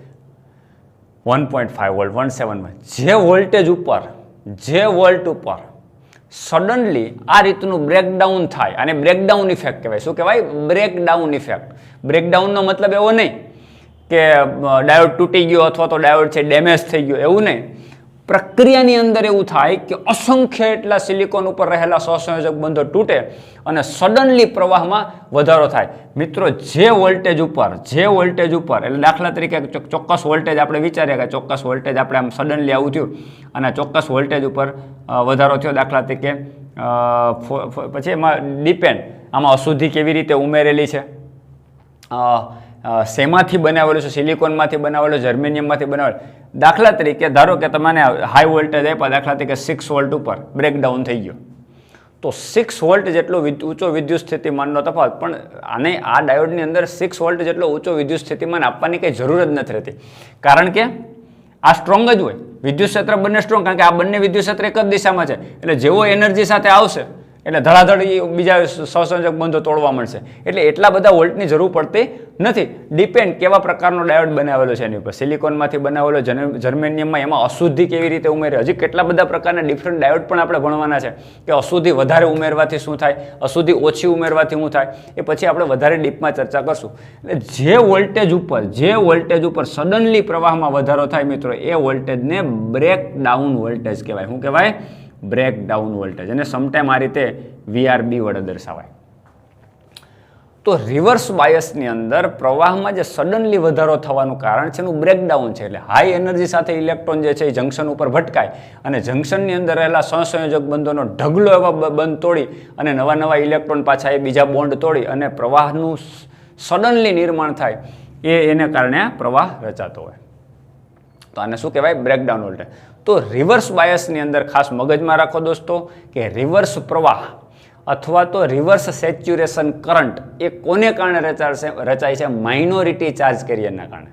Speaker 1: 1.5 વોલ્ટ, 1.7, જે વોલ્ટ ઉપર સડનલી આ રીતનું બ્રેકડાઉન થાય, અને બ્રેકડાઉન ઇફેક્ટ કહેવાય. શું કહેવાય? Breakdown effect. બ્રેકડાઉનનો મતલબ એવો નહીં કે ડાયોડ તૂટી ગયો અથવા તો ડાયોડ છે ડેમેજ થઈ ગયો, એવું નહીં. પ્રક્રિયાની અંદર એવું થાય કે અસંખ્ય એટલા સિલિકોન ઉપર રહેલા સહસંયોજક બંધો તૂટે અને સડનલી પ્રવાહમાં વધારો થાય. મિત્રો, જે વોલ્ટેજ ઉપર, એટલે દાખલા તરીકે ચોક્કસ વોલ્ટેજ આપણે વિચારીએ કે ચોક્કસ વોલ્ટેજ આપણે આમ સડનલી આવું થયું અને ચોક્કસ વોલ્ટેજ ઉપર વધારો થયો, દાખલા તરીકે પછી એમાં ડિપેન્ડ, આમાં અશુદ્ધિ કેવી રીતે ઉમેરેલી છે, શેમાંથી બનાવેલું છે, સિલિકોનમાંથી બનાવેલું, જર્મેનિયમમાંથી બનાવેલું. દાખલા તરીકે ધારો કે તમને હાઈ વોલ્ટેજ આપ્યા, દાખલા તરીકે 6 વોલ્ટ ઉપર બ્રેકડાઉન થઈ ગયો, તો 6 વોલ્ટ જેટલો ઊંચો વિદ્યુત સ્થિતિમાનનો તફાવત, પણ આને આ ડાયોડની અંદર 6 વોલ્ટ જેટલો ઊંચો વિદ્યુત સ્થિતિમાન આપવાની કંઈ જરૂર જ નથી રહેતી, કારણ કે આ સ્ટ્રોંગ જ હોય. વિદ્યુત ક્ષેત્ર બંને સ્ટ્રોંગ, કારણ કે આ બંને વિદ્યુત ક્ષેત્ર એક જ દિશામાં છે. એટલે જેવો એનર્જી સાથે આવશે એટલે ધડાધડ બીજા સહસંયોજક બંધો તોડવા મળશે. એટલે એટલા બધા વોલ્ટની જરૂર પડતી નથી. ડિપેન્ડ કેવા પ્રકારનો ડાયોડ બનાવેલો છે એની ઉપર. સિલિકોનમાંથી બનાવેલો, જર્મેનિયમમાં, એમાં અશુદ્ધિ કેવી રીતે ઉમેરે. હજી કેટલા બધા પ્રકારના ડિફરન્ટ ડાયોડ પણ આપણે ભણવાના છે કે અશુદ્ધિ વધારે ઉમેરવાથી શું થાય, અશુદ્ધિ ઓછી ઉમેરવાથી શું થાય, એ પછી આપણે વધારે ડીપમાં ચર્ચા કરશું. એટલે જે વોલ્ટેજ ઉપર સડનલી પ્રવાહમાં વધારો થાય મિત્રો, એ વોલ્ટેજને બ્રેકડાઉન વોલ્ટેજ કહેવાય. શું કહેવાય? Breakdown voltage. અને સમટાઈમ આ રીતે VRB વડે દર્શાવાય. તો રિવર્સ બાયસની અંદર પ્રવાહમાં જે સડનલી વધારો થવાનું કારણ છે એનું બ્રેકડાઉન છે. એટલે હાઈ એનર્જી સાથે ઇલેક્ટ્રોન જે છે એ જંકશન ઉપર ભટકાય અને જંકશનની અંદર રહેલા સહસંયોજક બંધોનો ઢગલો એવા બંધ તોડી અને નવા નવા ઇલેક્ટ્રોન પાછા એ બીજા બોન્ડ તોડી અને પ્રવાહનું સડનલી નિર્માણ થાય, એને કારણે પ્રવાહ રચાતો હોય. તો આને શું કહેવાય? Breakdown voltage. તો રિવર્સ બાયસની અંદર ખાસ મગજમાં રાખો દોસ્તો કે રિવર્સ પ્રવાહ અથવા તો રિવર્સ સેચ્યુરેશન કરંટ એ કોને કારણે રચાય છે? માઇનોરિટી ચાર્જ કેરિયરના કારણે.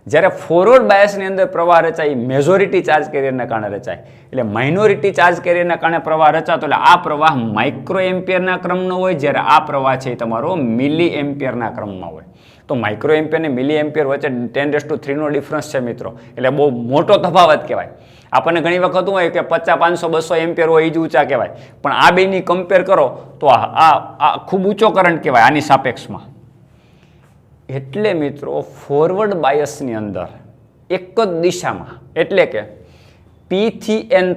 Speaker 1: જ્યારે ફોરવર્ડ બાયસની અંદર પ્રવાહ રચાય મેજોરિટી ચાર્જ કેરિયરના કારણે રચાય. એટલે માઇનોરિટી ચાર્જ કેરિયરના કારણે પ્રવાહ રચાતો એટલે આ પ્રવાહ માઇક્રો એમ્પિયરના ક્રમનો હોય, જ્યારે આ પ્રવાહ છે એ તમારો મિલી એમ્પિયરના ક્રમમાં હોય. તો માઇક્રો એમ્પિયર અને મિલી એમ્પિયર વચ્ચે 10⁻³ નો ડિફરન્સ છે મિત્રો. એટલે બહુ મોટો તફાવત કહેવાય. આપણને ઘણી વખત હોય કે 50, 500, 200 એમ્પિયર હોય એ જ ઊંચા કહેવાય, પણ આ બેની કમ્પેર કરો તો આ ખૂબ ઊંચો કરંટ કહેવાય આની સાપેક્ષમાં. એટલે મિત્રો ફોરવર્ડ બાયસની અંદર એક જ દિશામાં, એટલે કે P થી N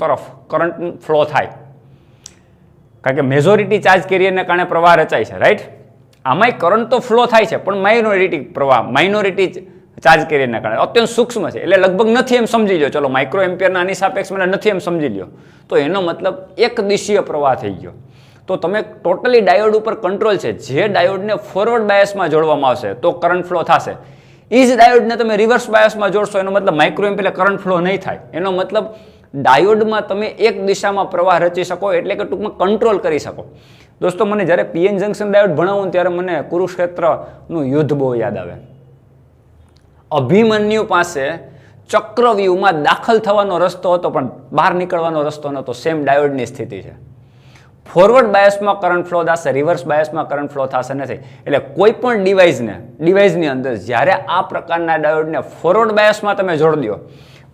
Speaker 1: તરફ કરંટ ફ્લો થાય, કારણ કે મેજોરિટી ચાર્જ કેરિયરને કારણે પ્રવાહ રચાય છે, રાઈટ? આમાંય કરંટ તો ફ્લો થાય છે, પણ માઇનોરિટી ચાર્જ કેરિયરના કારણે અત્યંત સૂક્ષ્મ છે. એટલે લગભગ નથી એમ સમજી લો. ચલો માઇક્રો એમ્પિયરના આની સાપેક્ષમાં નથી એમ સમજી લો, તો એનો મતલબ એક દિશીય પ્રવાહ થઈ ગયો. તો તમે ટોટલી ડાયોડ ઉપર કંટ્રોલ છે. જે ડાયોડને ફોરવર્ડ બાયસમાં જોડવામાં આવશે તો કરંટ ફ્લો થશે. એ જ ડાયોડને તમે રિવર્સ બાયસમાં જોડશો, એનો મતલબ માઇક્રો એમ્પિયર કરંટ ફ્લો નહીં થાય. એનો મતલબ ડાયોડમાં તમે એક દિશામાં પ્રવાહ રચી શકો, એટલે કે ટૂંકમાં કંટ્રોલ કરી શકો. દોસ્તો મને જ્યારે PN જંકશન ડાયોડ ભણાવું ત્યારે મને કુરુક્ષેત્રનું યુદ્ધ બહુ યાદ આવે. અભિમન્યુ પાસે ચક્રવ્યૂહમાં દાખલ થવાનો રસ્તો હતો, પણ બહાર નીકળવાનો રસ્તો નહોતો. સેમ ડાયોડની સ્થિતિ છે. ફોરવર્ડ બાયસમાં કરંટ ફ્લો થશે, રિવર્સ બાયસમાં કરંટ ફ્લો થશે નથી. એટલે કોઈ પણ ડિવાઇસની અંદર જ્યારે આ પ્રકારના ડાયોડને ફોરવર્ડ બાયસમાં તમે જોડી દો,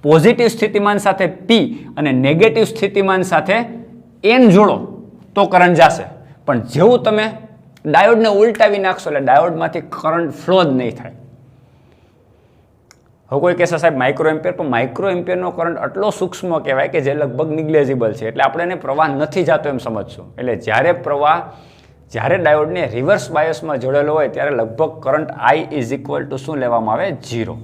Speaker 1: પોઝિટિવ સ્થિતિમાન સાથે P અને નેગેટિવ સ્થિતિમાન સાથે N જોડો તો કરંટ જશે. પણ જેવું તમે ડાયોડને ઉલટાવી નાખશો એટલે ડાયોડમાંથી કરંટ ફ્લો જ નહીં થાય. હવે કોઈ કહેશે સાહેબ માઇક્રો એમ્પિયર, પણ માઇક્રો એમ્પિયરનો કરંટ આટલો સૂક્ષ્મ કહેવાય કે જે લગભગ નિગ્લેજિબલ છે. એટલે આપણે એને પ્રવાહ નથી જતો એમ સમજશું. એટલે જ્યારે ડાયોડને રિવર્સ બાયસમાં જોડેલો હોય ત્યારે લગભગ કરંટ I = શું લેવામાં આવે? 0.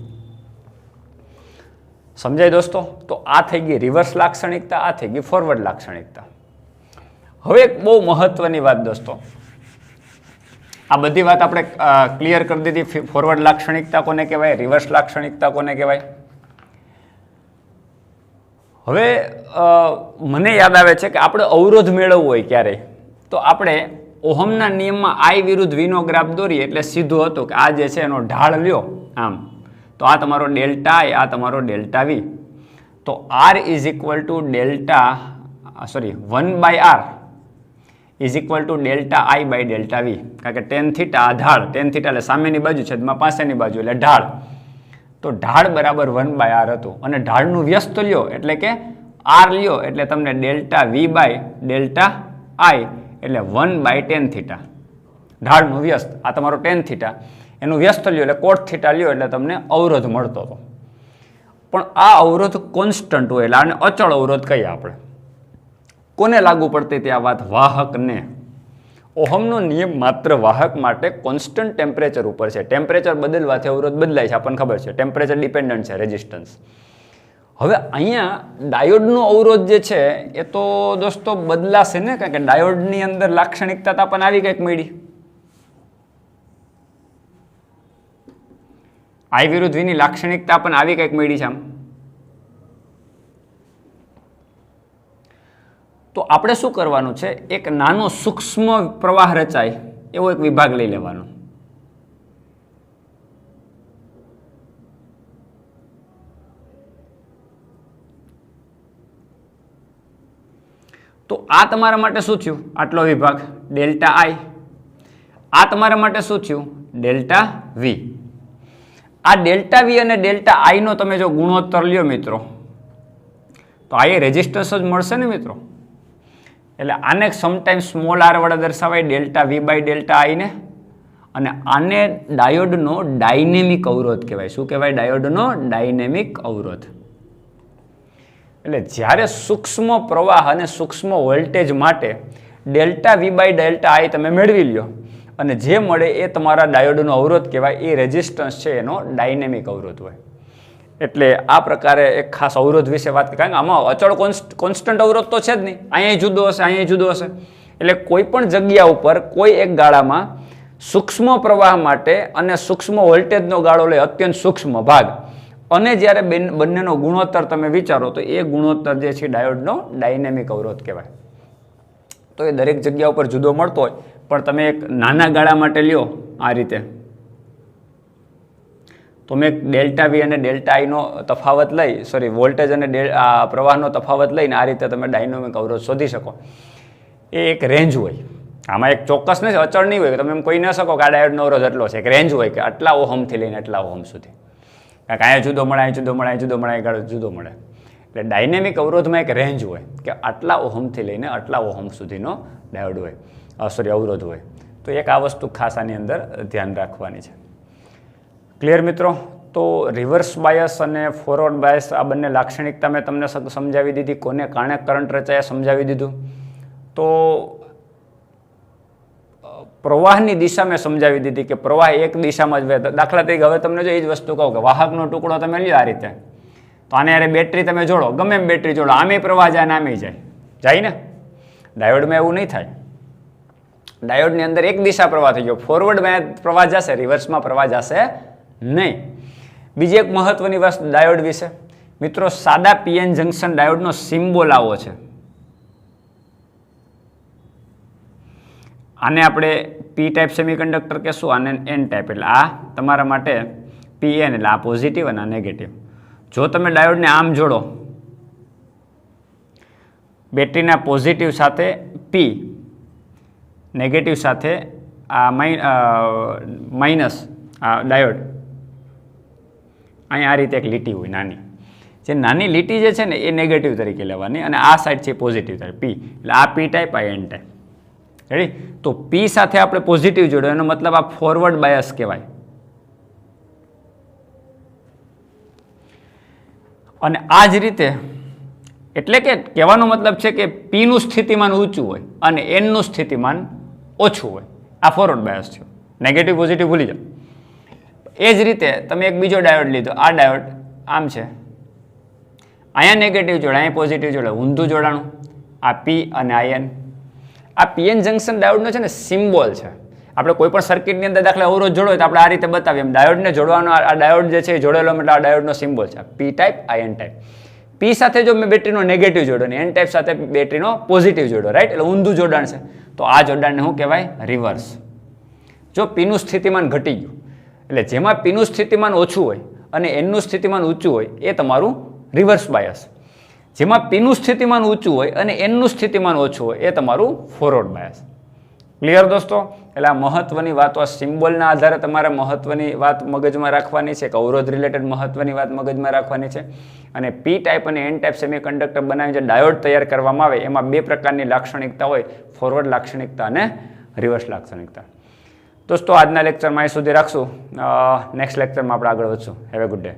Speaker 1: સમજાય દોસ્તો? તો આ થઈ ગઈ રિવર્સ લાક્ષણિકતા, આ થઈ ગઈ ફોરવર્ડ લાક્ષણિકતા. હવે એક બહુ મહત્વની વાત દોસ્તો, આ બધી વાત આપણે ક્લિયર કરી દીધી. ફોરવર્ડ લાક્ષણિકતા કોને કહેવાય, રિવર્સ લાક્ષણિકતા કોને કહેવાય. હવે મને યાદ આવે છે કે આપણે અવરોધ મેળવવો હોય ક્યારેય, તો આપણે ઓહમના નિયમમાં I વિરુદ્ધ V નો ગ્રાફ દોરીએ એટલે સીધું હતું કે આ જે છે એનો ઢાળ લ્યો આમ, તો આ તમારો ડેલ્ટા I, આ તમારો ડેલ્ટા V. તો R = 1/R = ∆I/∆V, કારણ કે tan θ આ ઢાળ, tan θ એટલે સામેની બાજુ છેદમાં પાસેની બાજુ એટલે ઢાળ. તો ઢાળ બરાબર 1/R હતું. અને ઢાળનું વ્યસ્ત લ્યો એટલે કે R લ્યો એટલે તમને ∆V/∆I એટલે 1/tan θ. ઢાળનું વ્યસ્ત આ તમારો tan θ, એનું વ્યસ્ત લ્યો એટલે cot θ લ્યો એટલે તમને અવરોધ મળતો હતો. પણ આ અવરોધ કોન્સ્ટન્ટ હોય એટલે આને અચળ અવરોધ કહીએ આપણે. કોને લાગુ પડતી હતી આ વાત? વાહકને. ઓહમનો નિયમ માત્ર વાહક માટે કોન્સ્ટન્ટ ટેમ્પરેચર ઉપર છે. ટેમ્પરેચર બદલવાથી અવરોધ બદલાય છે, આપણને ખબર છે. ટેમ્પરેચર ડિપેન્ડન્ટ છે રેઝિસ્ટન્સ. હવે અહીંયા ડાયોડનો અવરોધ જે છે એ તો દોસ્તો બદલાશે ને, કારણ કે ડાયોડની અંદર લાક્ષણિકતા તો આપણને આવી કંઈક મળી. I વિરુદ્ધ V ની લાક્ષણિકતા આપણને આવી કંઈક મળી છે આમ. તો આપણે શું કરવાનું છે, એક નાનો સૂક્ષ્મ પ્રવાહ રચાય એવો એક વિભાગ લઈ લેવાનો. તો આ તમારા માટે શું થયું, આટલો વિભાગ ડેલ્ટા આઈ. આ તમારા માટે શું થયું, ડેલ્ટા વી. આ ડેલ્ટા વી અને ડેલ્ટા આઈ નો તમે જો ગુણોત્તર લ્યો મિત્રો, તો આ એ રેઝિસ્ટન્સ જ મળશે ને મિત્રો. એટલે આને સમટાઈમ સ્મોલ આર વડે દર્શાવાય, ડેલ્ટા વી બાય ડેલ્ટા આઈ ને. અને આને ડાયોડનો ડાયનેમિક અવરોધ કહેવાય. શું કહેવાય, ડાયોડનો ડાયનેમિક અવરોધ. એટલે જ્યારે સૂક્ષ્મ પ્રવાહ અને સૂક્ષ્મ વોલ્ટેજ માટે ડેલ્ટા વી બાય ડેલ્ટા આઈ તમે મેળવી લ્યો અને જે મળે એ તમારા ડાયોડનો અવરોધ કહેવાય. એ રેઝિસ્ટન્સ છે એનો ડાયનેમિક અવરોધ હોય. એટલે આ પ્રકારે એક ખાસ અવરોધ વિશે વાત કરી, કારણ કે આમાં અચળ કોન્સ્ટન્ટ અવરોધ તો છે જ નહીં, અહીંયા જુદો હશે, અહીંયા જુદો હશે. એટલે કોઈ પણ જગ્યા ઉપર કોઈ એક ગાળામાં સૂક્ષ્મ પ્રવાહ માટે અને સૂક્ષ્મ વોલ્ટેજનો ગાળો લે, અત્યંત સૂક્ષ્મ ભાગ, અને જ્યારે બંનેનો ગુણોત્તર તમે વિચારો તો એ ગુણોત્તર જે છે ડાયોડનો ડાયનેમિક અવરોધ કહેવાય. તો એ દરેક જગ્યા ઉપર જુદો મળતો હોય, પણ તમે એક નાના ગાળા માટે લ્યો આ રીતે, તો મેં ડેલ્ટા વી અને ડેલ્ટા આઈનો તફાવત લઈ, વોલ્ટેજ અને પ્રવાહનો તફાવત લઈને આ રીતે તમે ડાયનેમિક અવરોધ શોધી શકો. એ એક રેન્જ હોય, આમાં એક ચોક્કસ નથી, અચળ નહીં હોય. તમે એમ કહી ન શકો કે આ ડાયોડનો અવરોધ એટલો છે. એક રેન્જ હોય કે આટલા ઓહમથી લઈને આટલા ઓહમ સુધી, કારણ કે અહીંયા જુદો મળે, અહીં જુદો મળે, અહીં જુદો મળે, અહીં જુદો મળે. એટલે ડાયનેમિક અવરોધમાં એક રેન્જ હોય કે આટલા ઓહમથી લઈને આટલા ઓહમ સુધીનો ડાયોડ હોય, અવરોધ હોય. તો એક આ વસ્તુ ખાસ આની અંદર ધ્યાન રાખવાની છે. ક્લિયર મિત્રો? તો રિવર્સ બાયસ અને ફોરવર્ડ બાયસ આ બંને લાક્ષણિકતા મેં તમને સમજાવી દીધી. કોને કારણે કરંટ રચાયા સમજાવી દીધું. તો પ્રવાહની દિશા મેં સમજાવી દીધી કે પ્રવાહ એક દિશામાં જ વહે. દાખલા તરીકે હવે તમને જો એ જ વસ્તુ કહું કે વાહકનો ટુકડો તમે લ્યો આ રીતે, તો આને યારે બેટરી તમે જોડો, ગમે એમ બેટરી જોડો, આમે પ્રવાહ જાય ને આમે જાય ને. ડાયોડમાં એવું નહીં થાય. ડાયોડની અંદર એક દિશા પ્રવાહ થઈ ગયો, ફોરવર્ડમાં પ્રવાહ જશે, રિવર્સમાં પ્રવાહ જશે નહીં. બીજી એક મહત્વની વસ્તુ ડાયોડ વિશે મિત્રો, સાદા પીએન જંક્શન ડાયોડનો સિમ્બોલ આવો છે. આને આપણે પી ટાઈપ સેમિકન્ડક્ટર કહેશું, આને એન ટાઈપ. એટલે આ તમારા માટે પીએન, એટલે આ પોઝિટિવ અને આ નેગેટિવ. જો તમે ડાયોડને આમ જોડો, બેટરીના પોઝિટિવ સાથે પી, નેગેટિવ સાથે આ માઇનસ આ ડાયોડ, અહીંયા આ રીતે એક લીટી હોય નાની. જે નાની લીટી જે છે ને એ નેગેટિવ તરીકે લેવાની, અને આ સાઈડ છે પોઝિટિવ તરીકે પી. એટલે આ પી ટાઈપ, આ એન ટાઈપ. રેડી? તો પી સાથે આપણે પોઝિટિવ જોડ્યો, એનો મતલબ આ ફોરવર્ડ બાયસ કહેવાય. અને આ જ રીતે, એટલે કે કહેવાનો મતલબ છે કે પીનું સ્થિતિમાન ઊંચું હોય અને એનનું સ્થિતિમાન ઓછું હોય. આ ફોરવર્ડ બાયસ છે. નેગેટિવ પોઝિટિવ ભૂલી જાઓ. એ જ રીતે તમે એક બીજો ડાયોડ લીધો, આ ડાયોડ આમ છે, અહીંયા નેગેટિવ જોડે, અહીંયા પોઝિટિવ જોડે, ઊંધું જોડાણું, આ પી અને આ એન. આ પીએન જંક્શન ડાયોડનો છે ને સિમ્બોલ છે. આપણે કોઈ પણ સર્કિટની અંદર દાખલા અવરોધ જોડો હોય તો આપણે આ રીતે બતાવીએ, એમ ડાયોડને જોડવાનો, આ ડાયોડ જે છે એ જોડેલો, એટલે આ ડાયોડનો સિમ્બોલ છે, પી ટાઈપ, આ એન ટાઈપ. પી સાથે જો મેં બેટરીનો નેગેટિવ જોડ્યો ને એન ટાઈપ સાથે બેટરીનો પોઝિટિવ જોડ્યો, રાઈટ? એટલે ઊંધું જોડાણ છે. તો આ જોડાણને શું કહેવાય? રિવર્સ. જો પીનું સ્થિતિમાન ઘટી ગયું, એટલે જેમાં પીનું સ્થિતિમાન ઓછું હોય અને એનનું સ્થિતિમાન ઊંચું હોય એ તમારું રિવર્સ બાયસ. જેમાં પીનું સ્થિતિમાન ઊંચું હોય અને એનનું સ્થિતિમાન ઓછું હોય એ તમારું ફોરવર્ડ બાયસ. ક્લિયર દોસ્તો? એટલે આ મહત્વની વાતો, આ સિમ્બોલના આધારે તમારે મહત્વની વાત મગજમાં રાખવાની છે, કે અવરોધ રિલેટેડ મહત્વની વાત મગજમાં રાખવાની છે. અને પી ટાઈપ અને એન ટાઈપ સેમિકન્ડક્ટર બનાવી જે ડાયોડ તૈયાર કરવામાં આવે એમાં બે પ્રકારની લાક્ષણિકતા હોય, ફોરવર્ડ લાક્ષણિકતા અને રિવર્સ લાક્ષણિકતા. દોસ્તો આજના લેક્ચરમાં અહીં સુધી રાખશું. નેક્સ્ટ લેક્ચરમાં આપણે આગળ વધશું. Have a good day.